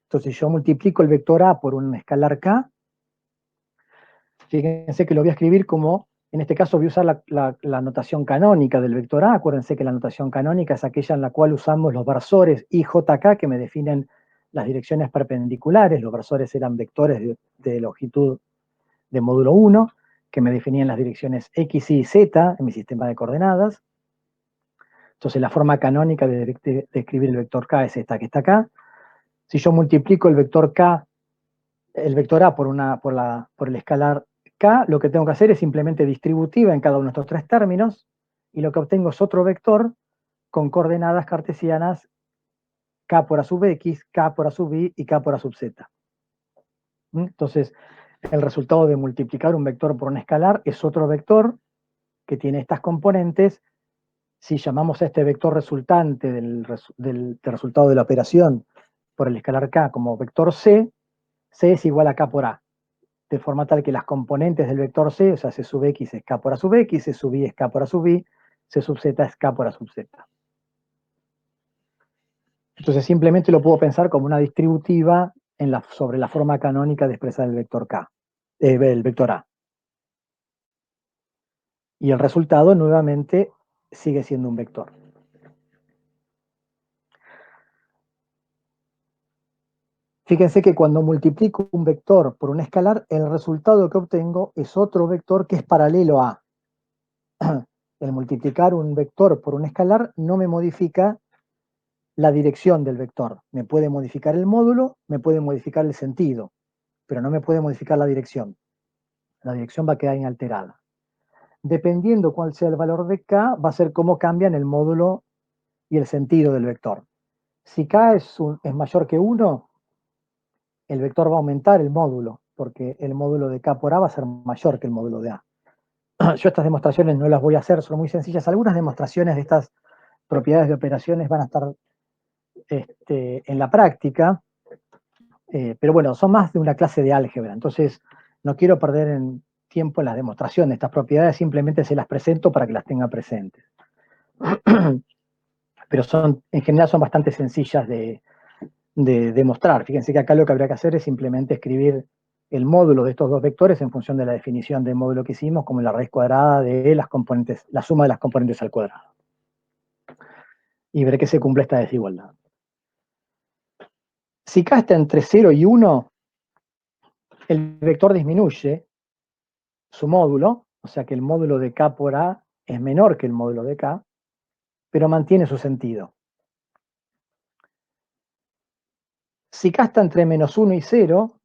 Entonces, si yo multiplico el vector A por un escalar K, fíjense que lo voy a escribir como, en este caso voy a usar la notación canónica del vector A. Acuérdense que la notación canónica es aquella en la cual usamos los versores IJK que me definen las direcciones perpendiculares. Los versores eran vectores de longitud de módulo 1, que me definían las direcciones X, Y y Z en mi sistema de coordenadas. Entonces la forma canónica de escribir el vector K es esta que está acá. Si yo multiplico el vector K, el vector A por el escalar K, lo que tengo que hacer es simplemente distributiva en cada uno de estos tres términos, y lo que obtengo es otro vector con coordenadas cartesianas K por A sub X, K por A sub Y y K por A sub Z. Entonces, el resultado de multiplicar un vector por un escalar es otro vector que tiene estas componentes. Si llamamos a este vector resultante del resultado de la operación por el escalar K como vector C, C es igual a K por A, de forma tal que las componentes del vector C, o sea, C sub X es K por A sub X, C sub Y es K por A sub Y, C sub Z es K por A sub Z. Entonces simplemente lo puedo pensar como una distributiva sobre la forma canónica de expresar el vector K, el vector A. Y el resultado nuevamente sigue siendo un vector. Fíjense que cuando multiplico un vector por un escalar, el resultado que obtengo es otro vector que es paralelo a. El multiplicar un vector por un escalar no me modifica la dirección del vector. Me puede modificar el módulo, me puede modificar el sentido, pero no me puede modificar la dirección. La dirección va a quedar inalterada. Dependiendo cuál sea el valor de K, va a ser cómo cambian el módulo y el sentido del vector. Si K es mayor que 1, el vector va a aumentar el módulo, porque el módulo de K por A va a ser mayor que el módulo de A. Yo estas demostraciones no las voy a hacer, son muy sencillas. Algunas demostraciones de estas propiedades de operaciones van a estar en la práctica, pero bueno, son más de una clase de álgebra, entonces no quiero perder tiempo en las demostraciones de estas propiedades, simplemente se las presento para que las tengan presentes. Pero en general son bastante sencillas de demostrar. Fíjense que acá lo que habría que hacer es simplemente escribir el módulo de estos dos vectores en función de la definición del módulo que hicimos, como la raíz cuadrada de las componentes, la suma de las componentes al cuadrado. Y ver que se cumple esta desigualdad. Si K está entre 0 y 1, el vector disminuye su módulo, o sea que el módulo de K por A es menor que el módulo de K, pero mantiene su sentido. Si K está entre menos 1 y 0,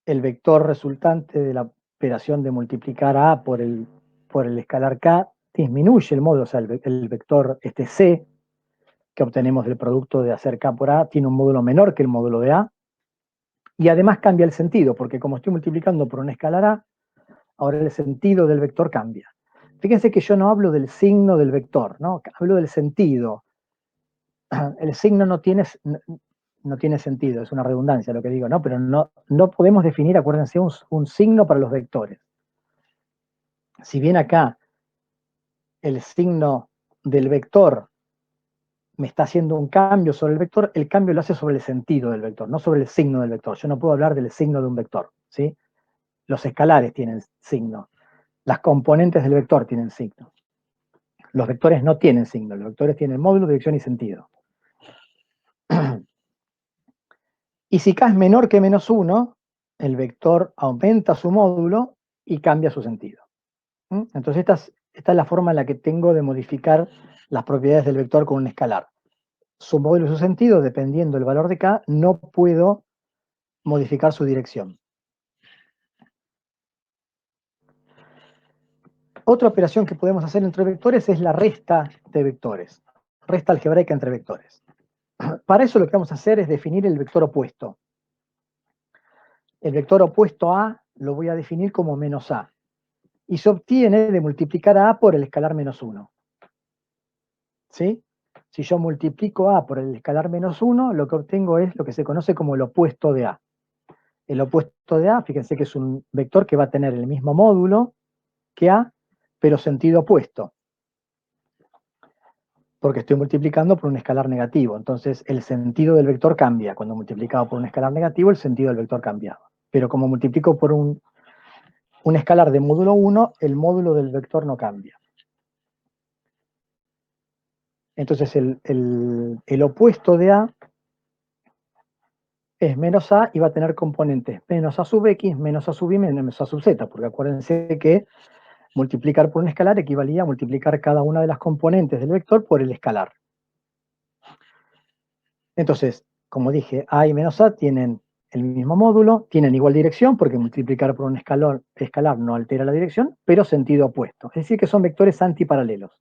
el vector resultante de la operación de multiplicar A por el escalar K disminuye el módulo, o sea, el vector C que obtenemos del producto de hacer K por A tiene un módulo menor que el módulo de A, y además cambia el sentido, porque como estoy multiplicando por un escalar A, ahora el sentido del vector cambia. Fíjense que yo no hablo del signo del vector, ¿no? Hablo del sentido. el signo no tiene sentido, es una redundancia lo que digo, ¿no? Pero no podemos definir, acuérdense, un signo para los vectores. Si bien acá el signo del vector me está haciendo un cambio sobre el vector, el cambio lo hace sobre el sentido del vector, no sobre el signo del vector. Yo no puedo hablar del signo de un vector, ¿sí? Los escalares tienen signo, las componentes del vector tienen signo. Los vectores no tienen signo, los vectores tienen módulo, dirección y sentido. Y si k es menor que -1, el vector aumenta su módulo y cambia su sentido. Entonces esta es la forma en la que tengo de modificar las propiedades del vector con un escalar. Su módulo y su sentido, dependiendo del valor de k, no puedo modificar su dirección. Otra operación que podemos hacer entre vectores es la resta de vectores, resta algebraica entre vectores. Para eso lo que vamos a hacer es definir el vector opuesto. El vector opuesto a lo voy a definir como menos a. Y se obtiene de multiplicar a por el escalar -1. ¿Sí? Si yo multiplico a por el escalar -1, lo que obtengo es lo que se conoce como el opuesto de a. El opuesto de a, fíjense que es un vector que va a tener el mismo módulo que a, pero sentido opuesto. Porque estoy multiplicando por un escalar negativo. Entonces el sentido del vector cambia. Cuando multiplicaba por un escalar negativo, el sentido del vector cambiaba. Pero como multiplico por un escalar de módulo 1, el módulo del vector no cambia. Entonces el opuesto de a es menos a y va a tener componentes menos a sub x, menos a sub y menos a sub z, porque acuérdense que multiplicar por un escalar equivalía a multiplicar cada una de las componentes del vector por el escalar. Entonces, como dije, a y menos a tienen el mismo módulo, tienen igual dirección, porque multiplicar por un escalar no altera la dirección, pero sentido opuesto. Es decir, que son vectores antiparalelos.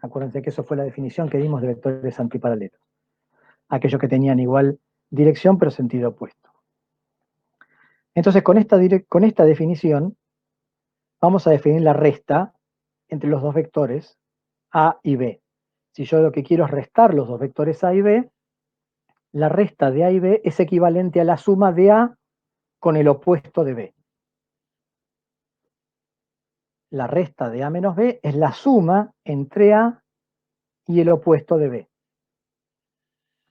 Acuérdense que eso fue la definición que dimos de vectores antiparalelos. Aquellos que tenían igual dirección, pero sentido opuesto. Entonces, con esta definición, vamos a definir la resta entre los dos vectores a y b. Si yo lo que quiero es restar los dos vectores a y b, la resta de a y b es equivalente a la suma de a con el opuesto de b. La resta de a menos b es la suma entre a y el opuesto de b.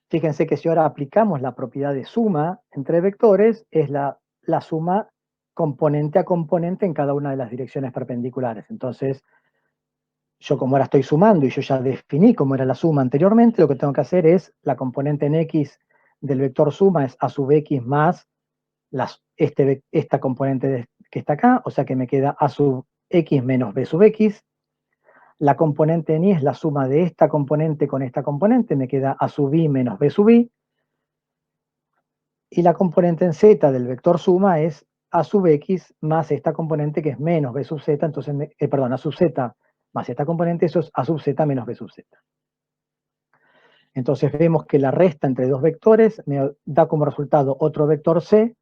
Fíjense que si ahora aplicamos la propiedad de suma entre vectores, es la suma componente a componente en cada una de las direcciones perpendiculares. Entonces, yo como ahora estoy sumando y yo ya definí cómo era la suma anteriormente, lo que tengo que hacer es la componente en x del vector suma es a sub x más esta componente que está acá, o sea que me queda a sub x menos b sub x. La componente en y es la suma de esta componente con esta componente, me queda a sub y menos b sub y. Y la componente en z del vector suma es a sub x más esta componente que es menos b sub z, entonces, a sub z más esta componente, eso es a sub z menos b sub z. Entonces vemos que la resta entre dos vectores me da como resultado otro vector c,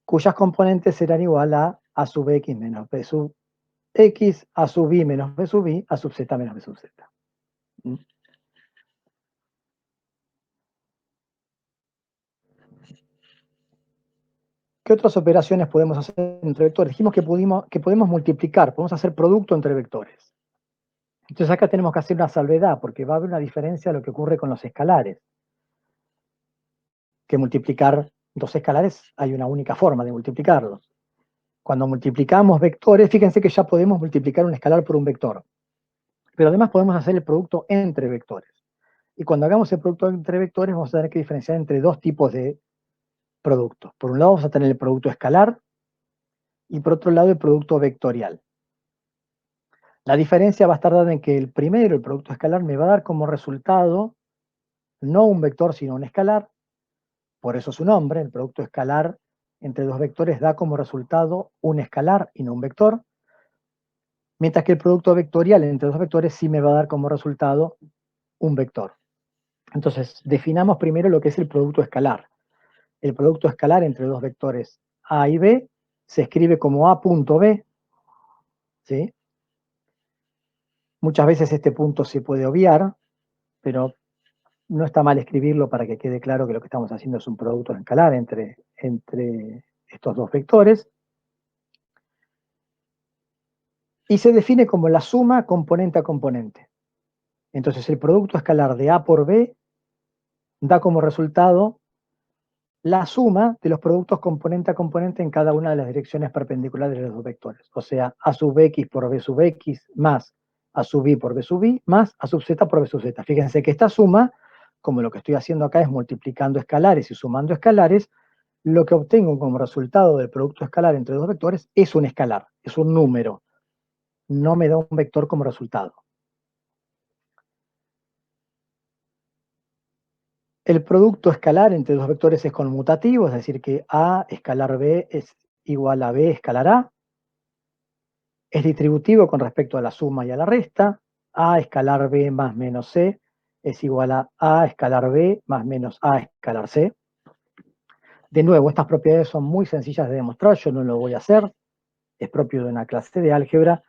cuyas componentes serán igual a sub x menos b sub x, a sub y menos b sub y, a sub z menos b sub z. ¿Qué otras operaciones podemos hacer entre vectores? Dijimos que podemos multiplicar, podemos hacer producto entre vectores. Entonces acá tenemos que hacer una salvedad, porque va a haber una diferencia a lo que ocurre con los escalares. Que multiplicar dos escalares, hay una única forma de multiplicarlos. Cuando multiplicamos vectores, fíjense que ya podemos multiplicar un escalar por un vector. Pero además podemos hacer el producto entre vectores. Y cuando hagamos el producto entre vectores, vamos a tener que diferenciar entre dos tipos de productos. Por un lado vamos a tener el producto escalar y por otro lado el producto vectorial. La diferencia va a estar dada en que el primero, el producto escalar, me va a dar como resultado no un vector sino un escalar, por eso su nombre, el producto escalar entre dos vectores da como resultado un escalar y no un vector, mientras que el producto vectorial entre dos vectores sí me va a dar como resultado un vector. Entonces, definamos primero lo que es el producto escalar. El producto escalar entre dos vectores A y B se escribe como A.B, ¿sí? Muchas veces este punto se puede obviar, pero no está mal escribirlo para que quede claro que lo que estamos haciendo es un producto escalar entre estos dos vectores. Y se define como la suma componente a componente. Entonces el producto escalar de A por B da como resultado la suma de los productos componente a componente en cada una de las direcciones perpendiculares de los dos vectores. O sea, A sub X por B sub X más A sub Y por B sub Y más A sub Z por B sub Z. Fíjense que esta suma, como lo que estoy haciendo acá es multiplicando escalares y sumando escalares, lo que obtengo como resultado del producto escalar entre dos vectores es un escalar, es un número. No me da un vector como resultado. El producto escalar entre dos vectores es conmutativo, es decir, que A escalar B es igual a B escalar A. Es distributivo con respecto a la suma y a la resta. A escalar B más menos C es igual a escalar B más menos A escalar C. De nuevo, estas propiedades son muy sencillas de demostrar, yo no lo voy a hacer, es propio de una clase de álgebra.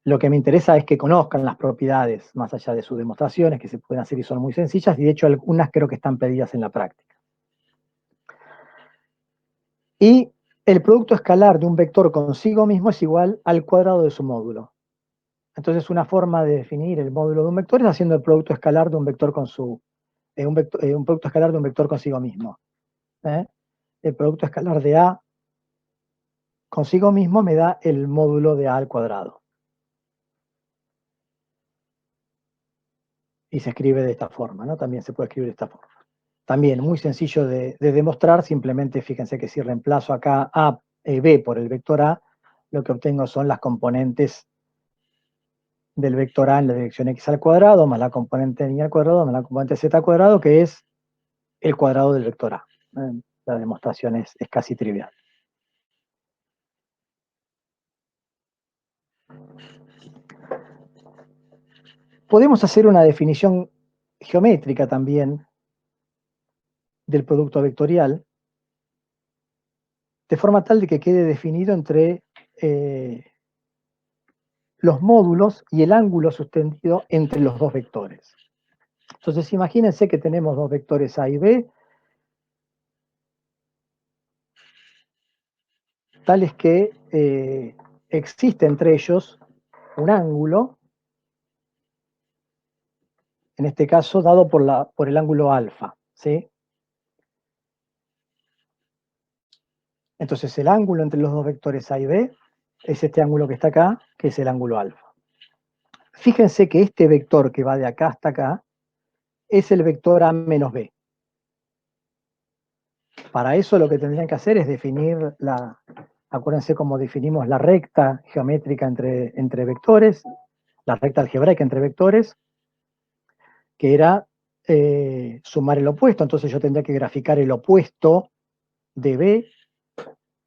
Lo que me interesa es que conozcan las propiedades, más allá de sus demostraciones, que se pueden hacer y son muy sencillas, y de hecho algunas creo que están pedidas en la práctica. Y el producto escalar de un vector consigo mismo es igual al cuadrado de su módulo. Entonces una forma de definir el módulo de un vector es haciendo el producto escalar de un vector con su, un producto escalar de un vector consigo mismo. El producto escalar de A consigo mismo me da el módulo de A al cuadrado. Y se escribe de esta forma, ¿no? También se puede escribir de esta forma. También muy sencillo de demostrar, simplemente fíjense que si reemplazo acá B por el vector A, lo que obtengo son las componentes del vector A en la dirección X al cuadrado, más la componente Y al cuadrado, más la componente Z al cuadrado, que es el cuadrado del vector A. La demostración es casi trivial. Podemos hacer una definición geométrica también del producto vectorial, de forma tal de que quede definido entre los módulos y el ángulo sostenido entre los dos vectores. Entonces imagínense que tenemos dos vectores A y B, tales que existe entre ellos un ángulo, en este caso dado por el ángulo alfa, ¿sí? Entonces el ángulo entre los dos vectores A y B es este ángulo que está acá, que es el ángulo alfa. Fíjense que este vector que va de acá hasta acá es el vector A menos B. Para eso lo que tendrían que hacer es definir acuérdense cómo definimos la recta geométrica entre vectores, la recta algebraica entre vectores, que era sumar el opuesto. Entonces yo tendría que graficar el opuesto de B,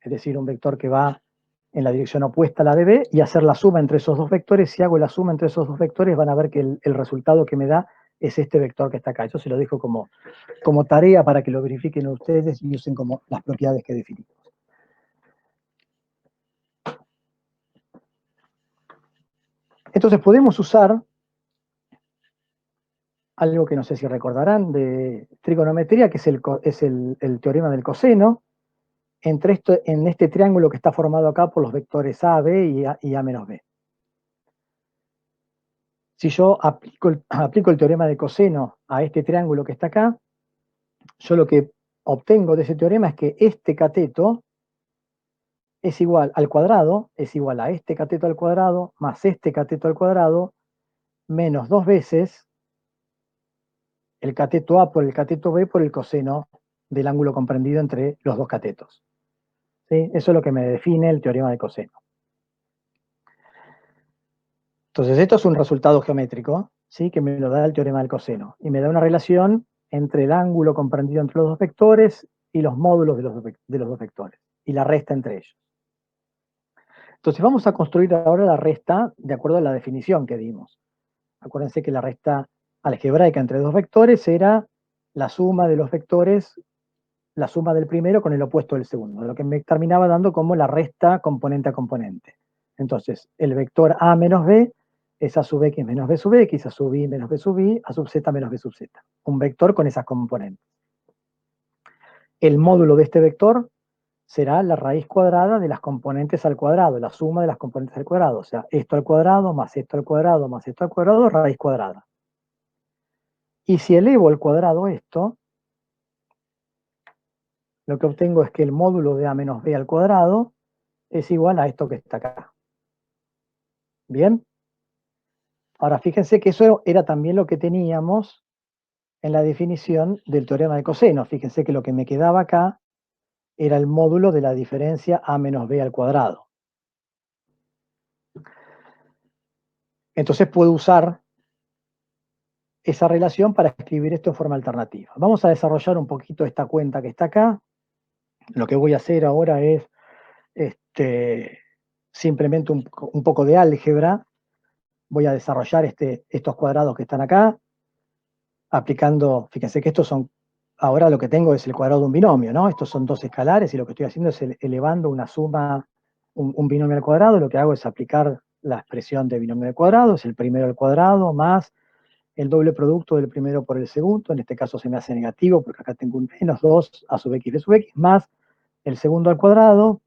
es decir, un vector que va en la dirección opuesta a la de B, y hacer la suma entre esos dos vectores. Si hago la suma entre esos dos vectores, van a ver que el resultado que me da es este vector que está acá. Yo se lo dejo como tarea para que lo verifiquen ustedes y usen como las propiedades que definimos. Entonces podemos usar algo que no sé si recordarán de trigonometría, que es el teorema del coseno, en este triángulo que está formado acá por los vectores A, B y A menos B. Si yo aplico el teorema de coseno a este triángulo que está acá, yo lo que obtengo de ese teorema es que este cateto es igual al cuadrado, es igual a este cateto al cuadrado, más este cateto al cuadrado, menos 2 veces el cateto A por el cateto B por el coseno del ángulo comprendido entre los dos catetos. ¿Sí? Eso es lo que me define el teorema de coseno. Entonces esto es un resultado geométrico, ¿sí? Que me lo da el teorema del coseno. Y me da una relación entre el ángulo comprendido entre los dos vectores y los módulos de los dos vectores. Y la resta entre ellos. Entonces vamos a construir ahora la resta de acuerdo a la definición que dimos. Acuérdense que la resta algebraica entre dos vectores era la suma de los vectores, la suma del primero con el opuesto del segundo, lo que me terminaba dando como la resta componente a componente. Entonces, el vector A menos B es a sub x menos b sub x, a sub y menos b sub y, a sub z menos b sub z. Un vector con esas componentes. El módulo de este vector será la raíz cuadrada de las componentes al cuadrado, la suma de las componentes al cuadrado. O sea, esto al cuadrado, más esto al cuadrado, más esto al cuadrado, raíz cuadrada. Y si elevo al cuadrado esto, lo que obtengo es que el módulo de a menos b al cuadrado es igual a esto que está acá. ¿Bien? Ahora, fíjense que eso era también lo que teníamos en la definición del teorema de coseno. Fíjense que lo que me quedaba acá era el módulo de la diferencia a menos b al cuadrado. Entonces puedo usar esa relación para escribir esto en forma alternativa. Vamos a desarrollar un poquito esta cuenta que está acá. Lo que voy a hacer ahora es simplemente un poco de álgebra. Voy a desarrollar estos cuadrados que están acá, aplicando, fíjense que estos son, ahora lo que tengo es el cuadrado de un binomio, ¿no? Estos son dos escalares y lo que estoy haciendo es elevando una suma, un binomio al cuadrado. Lo que hago es aplicar la expresión de binomio al cuadrado, es el primero al cuadrado más el doble producto del primero por el segundo, en este caso se me hace negativo porque acá tengo un menos 2 a sub x de sub x, más el segundo al cuadrado,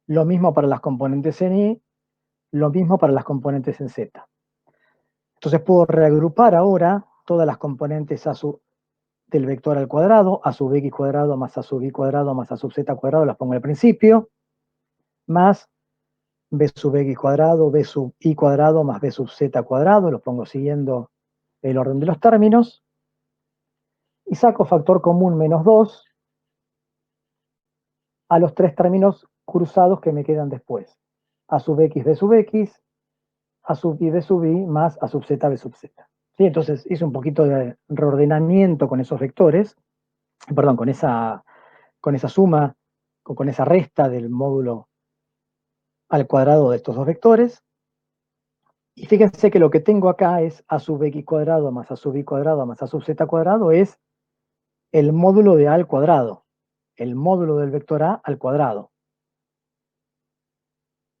lo mismo para las componentes en y, lo mismo para las componentes en z. Entonces puedo reagrupar ahora todas las componentes del vector al cuadrado, a sub x cuadrado más a sub y cuadrado más a sub z cuadrado, las pongo al principio, más b sub x cuadrado, b sub y cuadrado más b sub z cuadrado, los pongo siguiendo el orden de los términos, y saco factor común menos 2 a los tres términos cruzados que me quedan después. A sub x, b sub x, a sub y, b sub y, más a sub z, b sub z. ¿Sí? Entonces hice un poquito de reordenamiento con esos vectores, perdón, con esa suma, o con esa resta del módulo al cuadrado de estos dos vectores. Y fíjense que lo que tengo acá es a sub x cuadrado más a sub y cuadrado más a sub z cuadrado es el módulo de a al cuadrado, el módulo del vector a al cuadrado.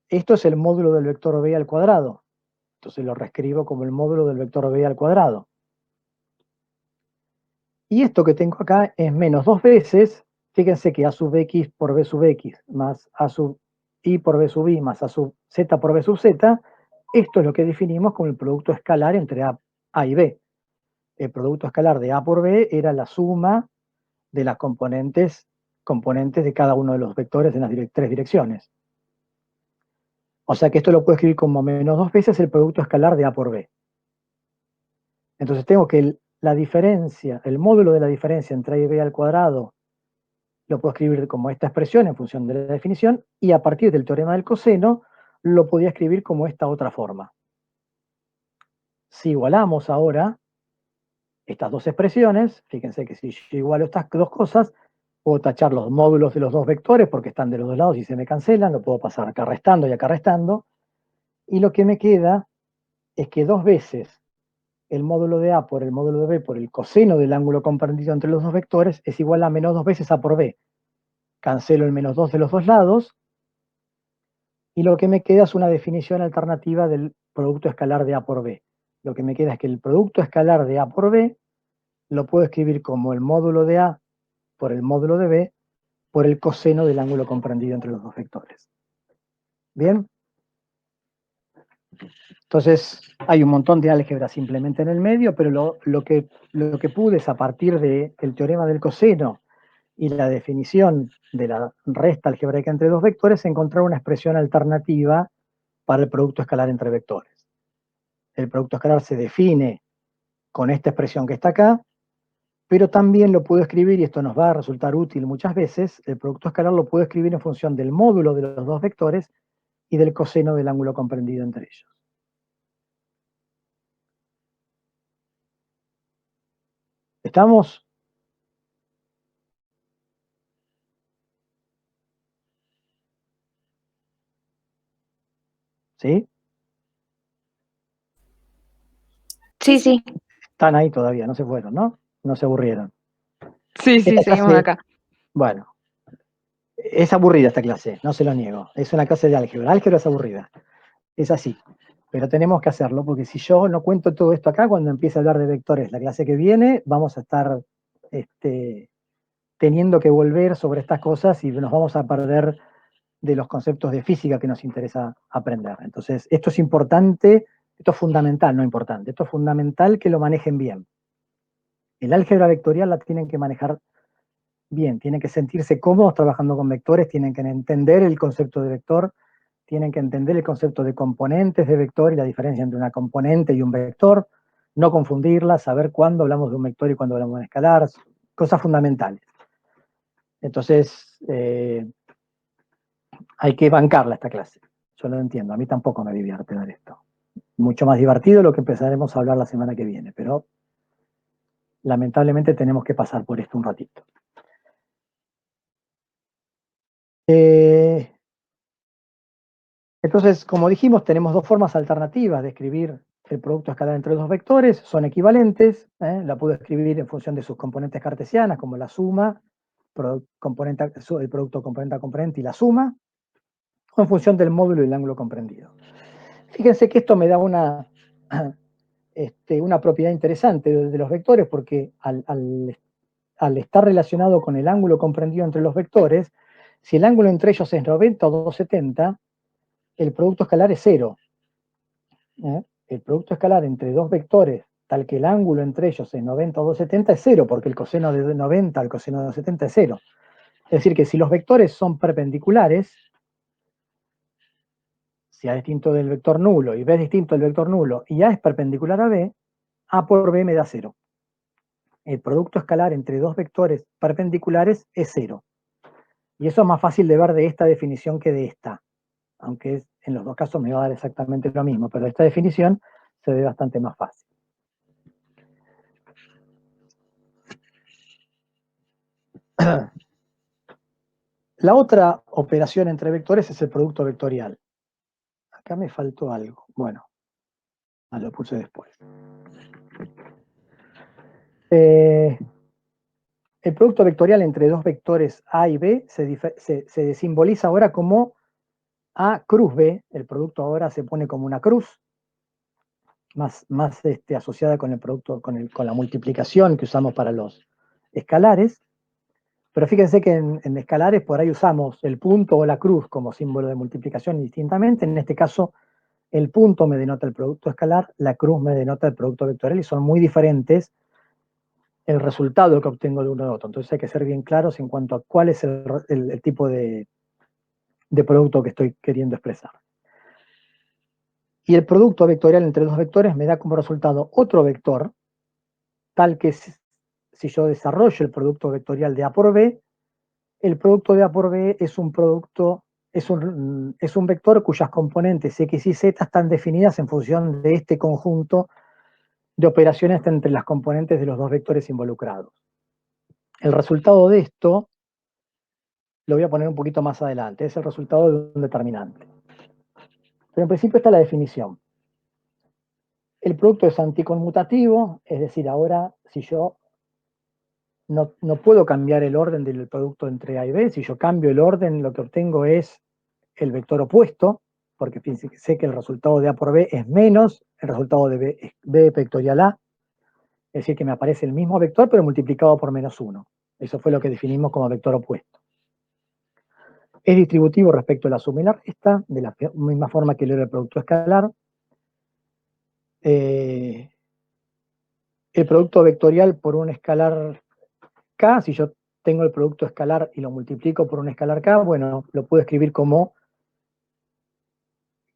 Esto es el módulo del vector b al cuadrado. Entonces lo reescribo como el módulo del vector b al cuadrado. Y esto que tengo acá es menos dos veces, fíjense que a sub x por b sub x más a sub y por b sub y más a sub z por b sub z, esto es lo que definimos como el producto escalar entre a y b. El producto escalar de a por b era la suma de las componentes de cada uno de los vectores en las tres direcciones. O sea que esto lo puedo escribir como menos dos veces el producto escalar de a por b. Entonces tengo que la diferencia, el módulo de la diferencia entre a y b al cuadrado, lo puedo escribir como esta expresión en función de la definición, y a partir del teorema del coseno, lo podía escribir como esta otra forma. Si igualamos ahora estas dos expresiones, fíjense que si yo igualo estas dos cosas, puedo tachar los módulos de los dos vectores porque están de los dos lados y se me cancelan, lo puedo pasar acá restando y acá restando, y lo que me queda es que dos veces el módulo de a por el módulo de b por el coseno del ángulo comprendido entre los dos vectores es igual a menos dos veces a por b. Cancelo el menos 2 de los dos lados, y lo que me queda es una definición alternativa del producto escalar de a por b. Lo que me queda es que el producto escalar de a por b lo puedo escribir como el módulo de a por el módulo de b por el coseno del ángulo comprendido entre los dos vectores. ¿Bien? Entonces, hay un montón de álgebra simplemente en el medio, pero lo que pude es a partir del teorema del coseno y la definición de la resta algebraica entre dos vectores, encontrar una expresión alternativa para el producto escalar entre vectores. El producto escalar se define con esta expresión que está acá, pero también lo puedo escribir, y esto nos va a resultar útil muchas veces, el producto escalar lo puedo escribir en función del módulo de los dos vectores y del coseno del ángulo comprendido entre ellos. ¿Estamos? ¿Sí? Sí, sí. Están ahí todavía, no se fueron, ¿no? No se aburrieron. Sí, sí, Esta seguimos clase, acá. bueno, es aburrida esta clase, no se lo niego. Es una clase de álgebra. Álgebra es aburrida. Es así. pero tenemos que hacerlo, porque si yo no cuento todo esto acá, cuando empiece a hablar de vectores la clase que viene, vamos a estar teniendo que volver sobre estas cosas y nos vamos a perder de los conceptos de física que nos interesa aprender. Entonces, esto es importante, esto es fundamental, no importante, esto es fundamental que lo manejen bien. El álgebra vectorial la tienen que manejar bien, tienen que sentirse cómodos trabajando con vectores, tienen que entender el concepto de vector, tienen que entender el concepto de componentes de vector y la diferencia entre una componente y un vector, no confundirlas, saber cuándo hablamos de un vector y cuándo hablamos de un escalar, cosas fundamentales. Entonces, hay que bancarla esta clase. Yo lo entiendo, a mí tampoco me divierte ver esto. Mucho más divertido lo que empezaremos a hablar la semana que viene, pero lamentablemente tenemos que pasar por esto un ratito. Entonces, como dijimos, tenemos dos formas alternativas de escribir el producto escalar entre dos vectores, son equivalentes, la puedo escribir en función de sus componentes cartesianas, como la suma, el producto componente a componente y la suma, o en función del módulo y el ángulo comprendido. Fíjense que esto me da una propiedad interesante de los vectores, porque al estar relacionado con el ángulo comprendido entre los vectores, si el ángulo entre ellos es 90 o 270, el producto escalar es 0. El producto escalar entre dos vectores, tal que el ángulo entre ellos es 90 o 270, es 0, porque el coseno de 90 al coseno de 270 es 0. Es decir, que si los vectores son perpendiculares, si A es distinto del vector nulo y B es distinto del vector nulo y A es perpendicular a B, A por B me da 0. El producto escalar entre dos vectores perpendiculares es 0. Y eso es más fácil de ver de esta definición que de esta. Aunque en los dos casos me va a dar exactamente lo mismo, pero esta definición se ve bastante más fácil. La otra operación entre vectores es el producto vectorial. Acá me faltó algo. Bueno, lo puse después. El producto vectorial entre dos vectores A y B se simboliza ahora como A cruz B. El producto ahora se pone como una cruz, más asociada con el producto, con la multiplicación que usamos para los escalares. Pero fíjense que en escalares por ahí usamos el punto o la cruz como símbolo de multiplicación indistintamente. En este caso, el punto me denota el producto escalar, la cruz me denota el producto vectorial y son muy diferentes el resultado que obtengo de uno de otro. Entonces hay que ser bien claros en cuanto a cuál es el tipo de producto que estoy queriendo expresar. Y el producto vectorial entre dos vectores me da como resultado otro vector, tal que si yo desarrollo el producto vectorial de A por B, el producto de A por B es un producto, es un vector cuyas componentes X y Z están definidas en función de este conjunto de operaciones entre las componentes de los dos vectores involucrados. El resultado de esto lo voy a poner un poquito más adelante, es el resultado de un determinante. Pero en principio está la definición. El producto es anticonmutativo, es decir, ahora si yo no puedo cambiar el orden del producto entre A y B, si yo cambio el orden lo que obtengo es el vector opuesto, porque sé que el resultado de A por B es menos el resultado de B vectorial A, es decir, que me aparece el mismo vector pero multiplicado por menos 1. Eso fue lo que definimos como vector opuesto. Es distributivo respecto a la suma y la resta, de la misma forma que leo el producto escalar. El producto vectorial por un escalar K, si yo tengo el producto escalar y lo multiplico por un escalar K, bueno, lo puedo escribir como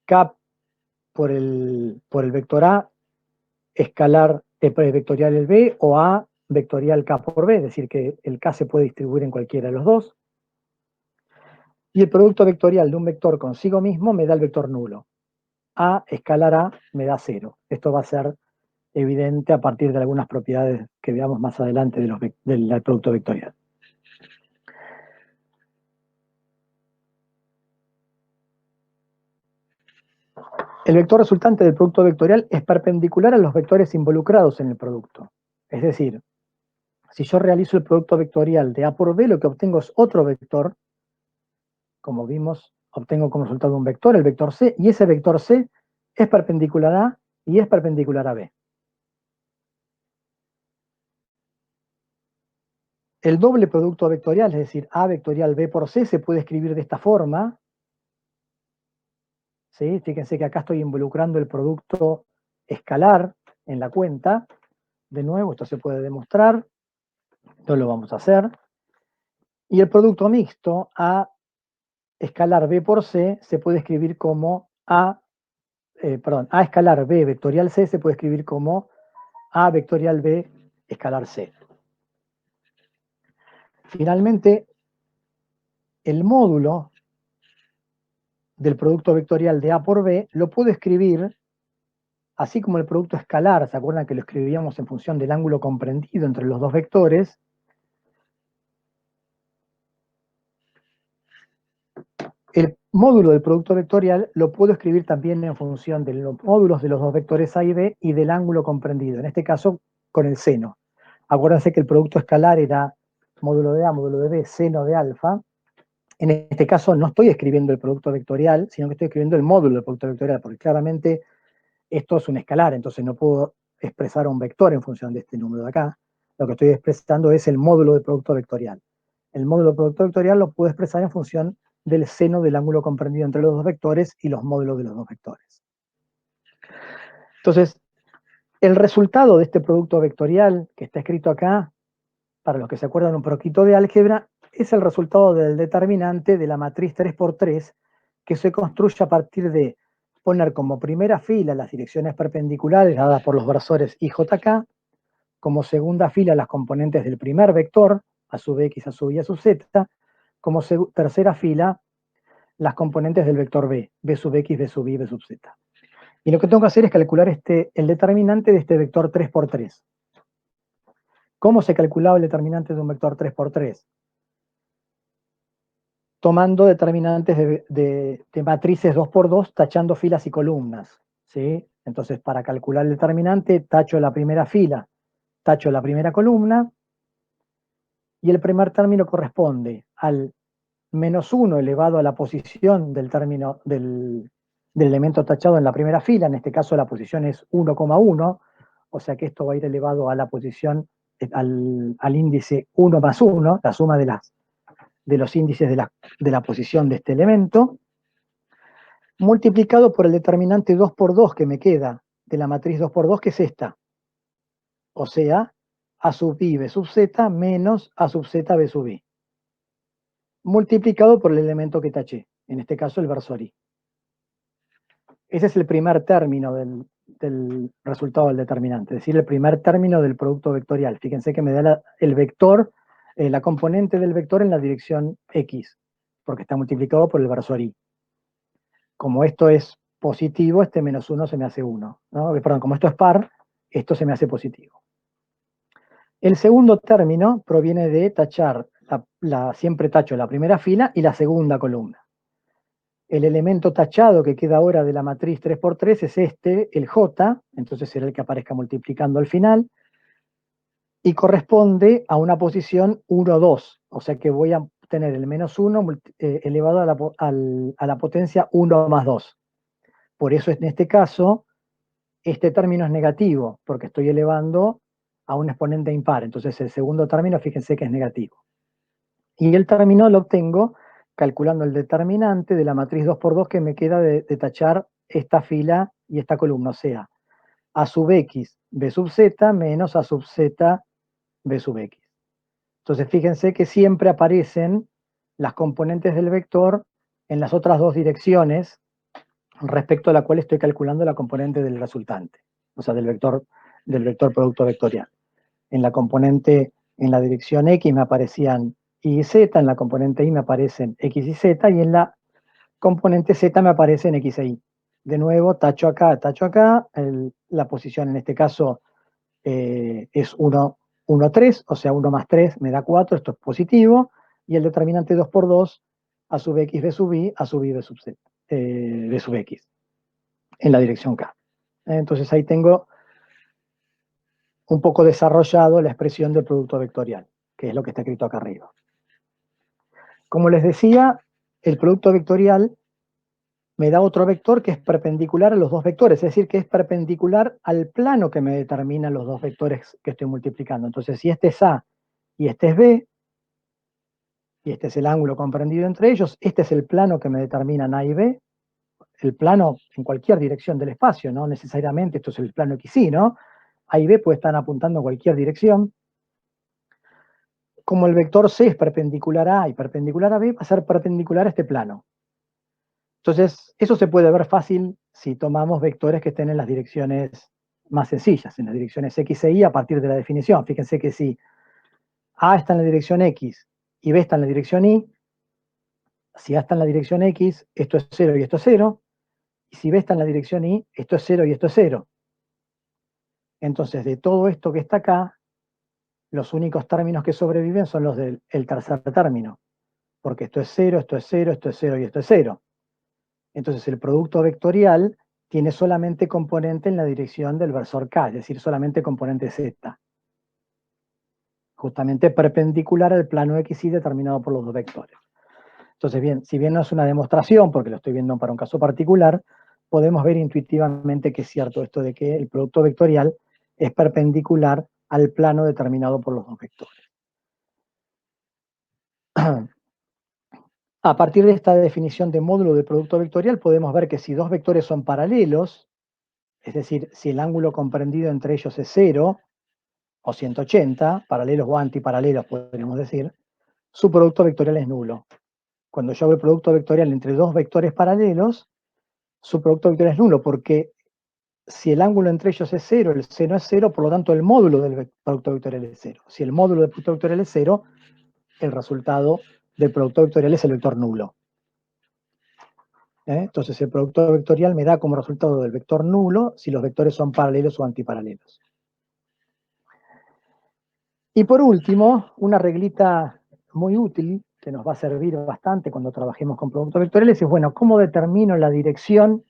K por el vector A, escalar vectorial el B, o A vectorial K por B, es decir, que el K se puede distribuir en cualquiera de los dos. Y el producto vectorial de un vector consigo mismo me da el vector nulo. A escalar A me da 0. Esto va a ser evidente a partir de algunas propiedades que veamos más adelante del producto vectorial. El vector resultante del producto vectorial es perpendicular a los vectores involucrados en el producto. Es decir, si yo realizo el producto vectorial de A por B, lo que obtengo es otro vector. Como vimos, obtengo como resultado un vector, el vector C, y ese vector C es perpendicular a A y es perpendicular a B. El doble producto vectorial, es decir, A vectorial B por C, se puede escribir de esta forma. ¿Sí? Fíjense que acá estoy involucrando el producto escalar en la cuenta. De nuevo, esto se puede demostrar. No lo vamos a hacer. Y el producto mixto, A escalar B por C, se puede escribir como A escalar B vectorial C se puede escribir como A vectorial B escalar C. Finalmente, el módulo del producto vectorial de A por B lo puedo escribir así como el producto escalar, ¿se acuerdan que lo escribíamos en función del ángulo comprendido entre los dos vectores? El módulo del producto vectorial lo puedo escribir también en función de los módulos de los dos vectores A y B y del ángulo comprendido, en este caso con el seno. Acuérdense que el producto escalar era módulo de A, módulo de B, seno de alfa. En este caso no estoy escribiendo el producto vectorial, sino que estoy escribiendo el módulo del producto vectorial, porque claramente esto es un escalar, entonces no puedo expresar un vector en función de este número de acá. Lo que estoy expresando es el módulo del producto vectorial. El módulo del producto vectorial lo puedo expresar en función del seno del ángulo comprendido entre los dos vectores y los módulos de los dos vectores. Entonces, el resultado de este producto vectorial que está escrito acá, para los que se acuerdan un poquito de álgebra, es el resultado del determinante de la matriz 3×3 que se construye a partir de poner como primera fila las direcciones perpendiculares dadas por los versores I, J, K, como segunda fila las componentes del primer vector, a sub X, a sub Y, a sub Z, como tercera fila las componentes del vector B, B sub X, B sub Y, B sub Z. Y lo que tengo que hacer es calcular el determinante de este vector 3×3. ¿Cómo se calculaba el determinante de un vector 3×3? Tomando determinantes de matrices 2×2, tachando filas y columnas. ¿Sí? Entonces, para calcular el determinante, tacho la primera fila, tacho la primera columna, y el primer término corresponde al -1 elevado a la posición del término del elemento tachado en la primera fila, en este caso la posición es 1,1, o sea que esto va a ir elevado a la posición, al índice 1 más 1, la suma de los índices de la posición de este elemento, multiplicado por el determinante 2×2 que me queda de la matriz 2×2, que es esta. O sea, A sub I, B sub Z menos A sub Z, B sub I. Multiplicado por el elemento que taché, en este caso el versor I. Ese es el primer término del resultado del determinante, es decir, el primer término del producto vectorial. Fíjense que me da el vector, la componente del vector en la dirección X, porque está multiplicado por el versor I. Como esto es positivo, este -1 se me hace 1. ¿No? Perdón, como esto es par, esto se me hace positivo. El segundo término proviene de tachar, siempre tacho la primera fila y la segunda columna. El elemento tachado que queda ahora de la matriz 3×3 es este, el J, entonces será el que aparezca multiplicando al final, y corresponde a una posición 1, 2, o sea que voy a tener el -1 elevado a la potencia 1 más 2. Por eso en este caso, este término es negativo, porque estoy elevando a un exponente impar, entonces el segundo término, fíjense que es negativo. Y el término lo obtengo calculando el determinante de la matriz 2×2 que me queda de tachar esta fila y esta columna, o sea, A sub X, B sub Z menos A sub Z, B sub X. Entonces fíjense que siempre aparecen las componentes del vector en las otras dos direcciones respecto a la cual estoy calculando la componente del resultante, o sea, del vector producto vectorial. En la componente, en la dirección X me aparecían Y y Z, en la componente Y me aparecen X y Z, y en la componente Z me aparecen X e Y. De nuevo, tacho acá, la posición en este caso es 1, 1, 3, o sea, 1 más 3 me da 4, esto es positivo, y el determinante 2×2, A sub X, B sub Y, A sub Y, B sub Z, B sub X, en la dirección K. Entonces ahí tengo un poco desarrollado la expresión del producto vectorial, que es lo que está escrito acá arriba. Como les decía, el producto vectorial me da otro vector que es perpendicular a los dos vectores, es decir, que es perpendicular al plano que me determinan los dos vectores que estoy multiplicando. Entonces, si este es A y este es B, y este es el ángulo comprendido entre ellos, este es el plano que me determinan A y B, el plano en cualquier dirección del espacio, no necesariamente esto es el plano XY, ¿no? A y B puede estar apuntando en cualquier dirección. Como el vector C es perpendicular a A y perpendicular a B, va a ser perpendicular a este plano. Entonces, eso se puede ver fácil si tomamos vectores que estén en las direcciones más sencillas, en las direcciones X e Y a partir de la definición. Fíjense que si A está en la dirección X y B está en la dirección Y, si A está en la dirección X, esto es 0 y esto es 0, y si B está en la dirección Y, esto es 0 y esto es 0. Entonces, de todo esto que está acá, los únicos términos que sobreviven son los del tercer término, porque esto es 0, esto es 0, esto es 0 y esto es 0. Entonces, el producto vectorial tiene solamente componente en la dirección del versor K, es decir, solamente componente Z, justamente perpendicular al plano XY determinado por los dos vectores. Entonces, bien, si bien no es una demostración, porque lo estoy viendo para un caso particular, podemos ver intuitivamente que es cierto esto de que el producto vectorial es perpendicular al plano determinado por los dos vectores. A partir de esta definición de módulo de producto vectorial, podemos ver que si dos vectores son paralelos, es decir, si el ángulo comprendido entre ellos es 0 o 180, paralelos o antiparalelos podríamos decir, su producto vectorial es nulo. Cuando yo hago el producto vectorial entre dos vectores paralelos, su producto vectorial es nulo, porque si el ángulo entre ellos es 0, el seno es 0, por lo tanto el módulo del producto vectorial es 0. Si el módulo del producto vectorial es 0, el resultado del producto vectorial es el vector nulo. Entonces el producto vectorial me da como resultado del vector nulo si los vectores son paralelos o antiparalelos. Y por último, una reglita muy útil que nos va a servir bastante cuando trabajemos con productos vectoriales es, bueno, ¿cómo determino la dirección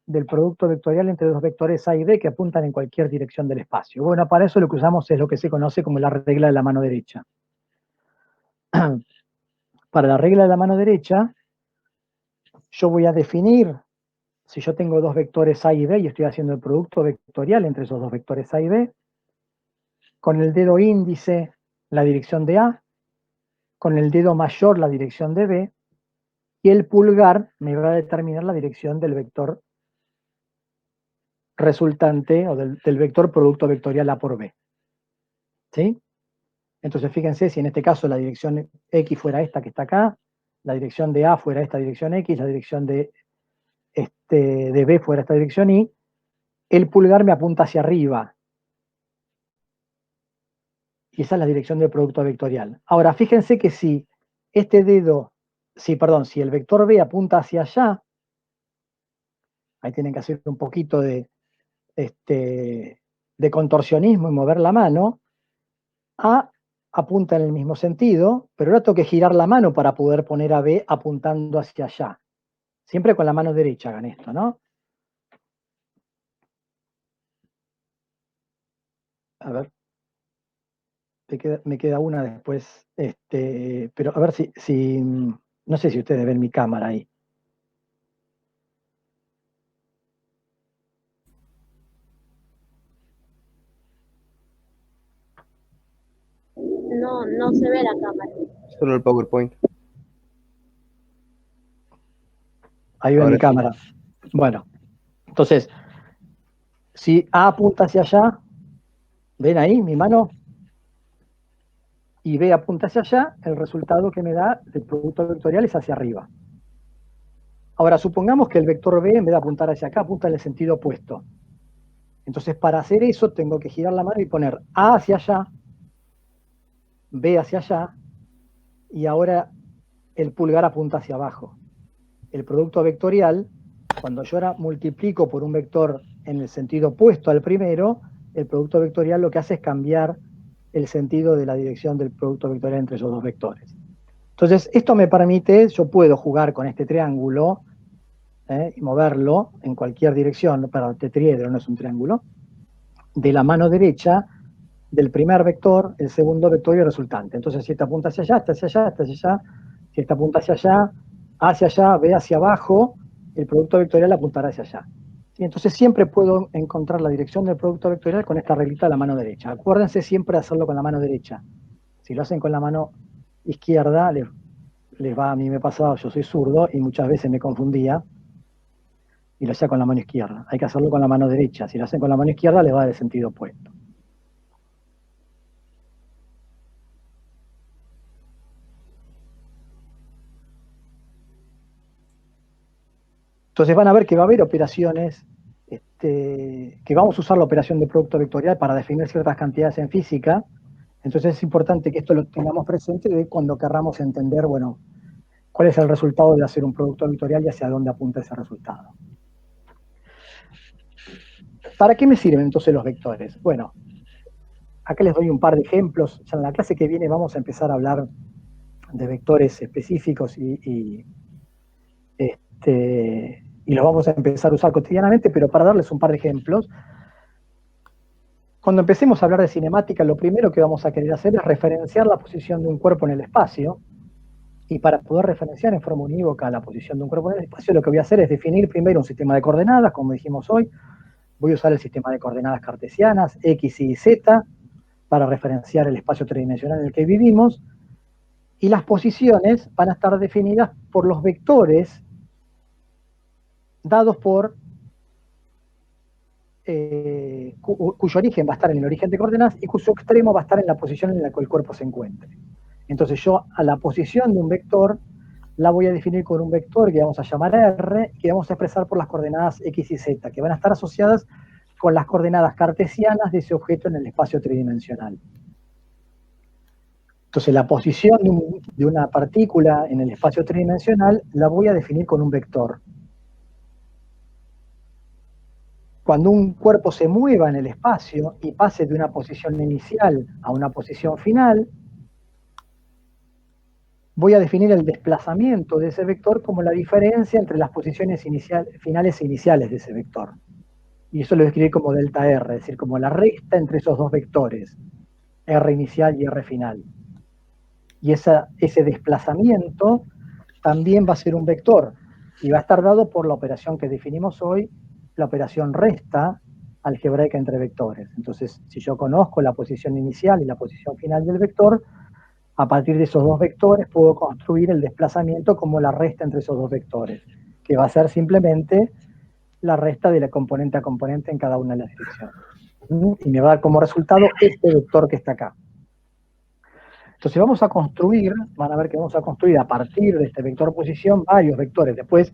del producto vectorial entre dos vectores A y B que apuntan en cualquier dirección del espacio? Bueno, para eso lo que usamos es lo que se conoce como la regla de la mano derecha. Para la regla de la mano derecha, yo voy a definir, si yo tengo dos vectores A y B y estoy haciendo el producto vectorial entre esos dos vectores A y B, con el dedo índice la dirección de A, con el dedo mayor la dirección de B, y el pulgar me va a determinar la dirección del vector resultante o del vector producto vectorial A por B. ¿Sí? Entonces fíjense si en este caso la dirección X fuera esta que está acá, la dirección de A fuera esta dirección X, la dirección de B fuera esta dirección Y, el pulgar me apunta hacia arriba. Y esa es la dirección del producto vectorial. Ahora, fíjense que si este dedo, si el vector B apunta hacia allá, ahí tienen que hacer un poquito de contorsionismo y mover la mano, A apunta en el mismo sentido, pero ahora tengo que girar la mano para poder poner a B apuntando hacia allá. Siempre con la mano derecha hagan esto, ¿no? A ver. Me queda una después, pero a ver si, no sé si ustedes ven mi cámara ahí. No, no se ve la cámara. Solo el PowerPoint. Ahí ven mi cámara. Bueno, entonces, si A apunta hacia allá, ¿ven ahí mi mano? Y B apunta hacia allá, el resultado que me da del producto vectorial es hacia arriba. Ahora, supongamos que el vector B, en vez de apuntar hacia acá, apunta en el sentido opuesto. Entonces, para hacer eso, tengo que girar la mano y poner A hacia allá, B hacia allá, y ahora el pulgar apunta hacia abajo. El producto vectorial, cuando yo ahora multiplico por un vector en el sentido opuesto al primero, el producto vectorial lo que hace es cambiar el sentido de la dirección del producto vectorial entre esos dos vectores. Entonces, esto me permite, yo puedo jugar con este triángulo y moverlo en cualquier dirección, para el tetriedro no es un triángulo, de la mano derecha del primer vector, el segundo vector y el resultante. Entonces, si esta apunta hacia allá, esta hacia allá, esta hacia allá, si esta apunta hacia allá, B hacia abajo, el producto vectorial apuntará hacia allá. ¿Sí? Entonces siempre puedo encontrar la dirección del producto vectorial con esta reglita de la mano derecha. Acuérdense siempre de hacerlo con la mano derecha. Si lo hacen con la mano izquierda, les va, a mí me pasaba, yo soy zurdo y muchas veces me confundía y lo hacía con la mano izquierda. Hay que hacerlo con la mano derecha. Si lo hacen con la mano izquierda, les va a dar el sentido opuesto. Entonces van a ver que va a haber operaciones, que vamos a usar la operación de producto vectorial para definir ciertas cantidades en física. Entonces es importante que esto lo tengamos presente de cuando querramos entender, bueno, cuál es el resultado de hacer un producto vectorial y hacia dónde apunta ese resultado. ¿Para qué me sirven entonces los vectores? Bueno, acá les doy un par de ejemplos. Ya en la clase que viene vamos a empezar a hablar de vectores específicos y los vamos a empezar a usar cotidianamente, pero para darles un par de ejemplos, cuando empecemos a hablar de cinemática, lo primero que vamos a querer hacer es referenciar la posición de un cuerpo en el espacio, y para poder referenciar en forma unívoca la posición de un cuerpo en el espacio, lo que voy a hacer es definir primero un sistema de coordenadas, como dijimos hoy. Voy a usar el sistema de coordenadas cartesianas, X, Y y Z, para referenciar el espacio tridimensional en el que vivimos, y las posiciones van a estar definidas por los vectores dados por cuyo origen va a estar en el origen de coordenadas y cuyo extremo va a estar en la posición en la que el cuerpo se encuentre. Entonces yo a la posición de un vector la voy a definir con un vector que vamos a llamar R, que vamos a expresar por las coordenadas X y Z, que van a estar asociadas con las coordenadas cartesianas de ese objeto en el espacio tridimensional. Entonces la posición de una partícula en el espacio tridimensional la voy a definir con un vector. Cuando un cuerpo se mueva en el espacio y pase de una posición inicial a una posición final, voy a definir el desplazamiento de ese vector como la diferencia entre las posiciones finales e iniciales de ese vector. Y eso lo voy a escribir como delta R, es decir, como la resta entre esos dos vectores, R inicial y R final. Y ese desplazamiento también va a ser un vector, y va a estar dado por la operación que definimos hoy, la operación resta algebraica entre vectores. Entonces, si yo conozco la posición inicial y la posición final del vector, a partir de esos dos vectores puedo construir el desplazamiento como la resta entre esos dos vectores, que va a ser simplemente la resta de la componente a componente en cada una de las direcciones. Y me va a dar como resultado este vector que está acá. Entonces vamos a construir, van a ver que vamos a construir a partir de este vector posición varios vectores. Después,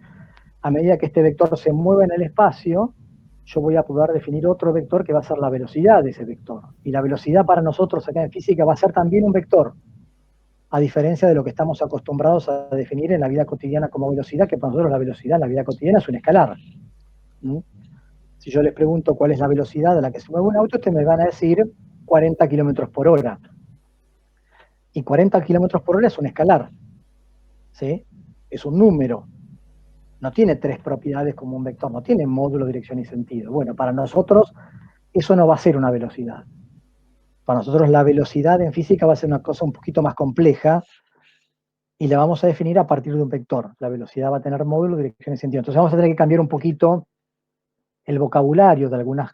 a medida que este vector se mueve en el espacio, yo voy a poder definir otro vector que va a ser la velocidad de ese vector. Y la velocidad para nosotros acá en física va a ser también un vector, a diferencia de lo que estamos acostumbrados a definir en la vida cotidiana como velocidad, que para nosotros la velocidad en la vida cotidiana es un escalar. Si yo les pregunto cuál es la velocidad a la que se mueve un auto, ustedes me van a decir 40 kilómetros por hora. Y 40 kilómetros por hora es un escalar, ¿sí? Es un número. No tiene tres propiedades como un vector, no tiene módulo, dirección y sentido. Bueno, para nosotros eso no va a ser una velocidad. Para nosotros la velocidad en física va a ser una cosa un poquito más compleja y la vamos a definir a partir de un vector. La velocidad va a tener módulo, dirección y sentido. Entonces vamos a tener que cambiar un poquito el vocabulario de algunas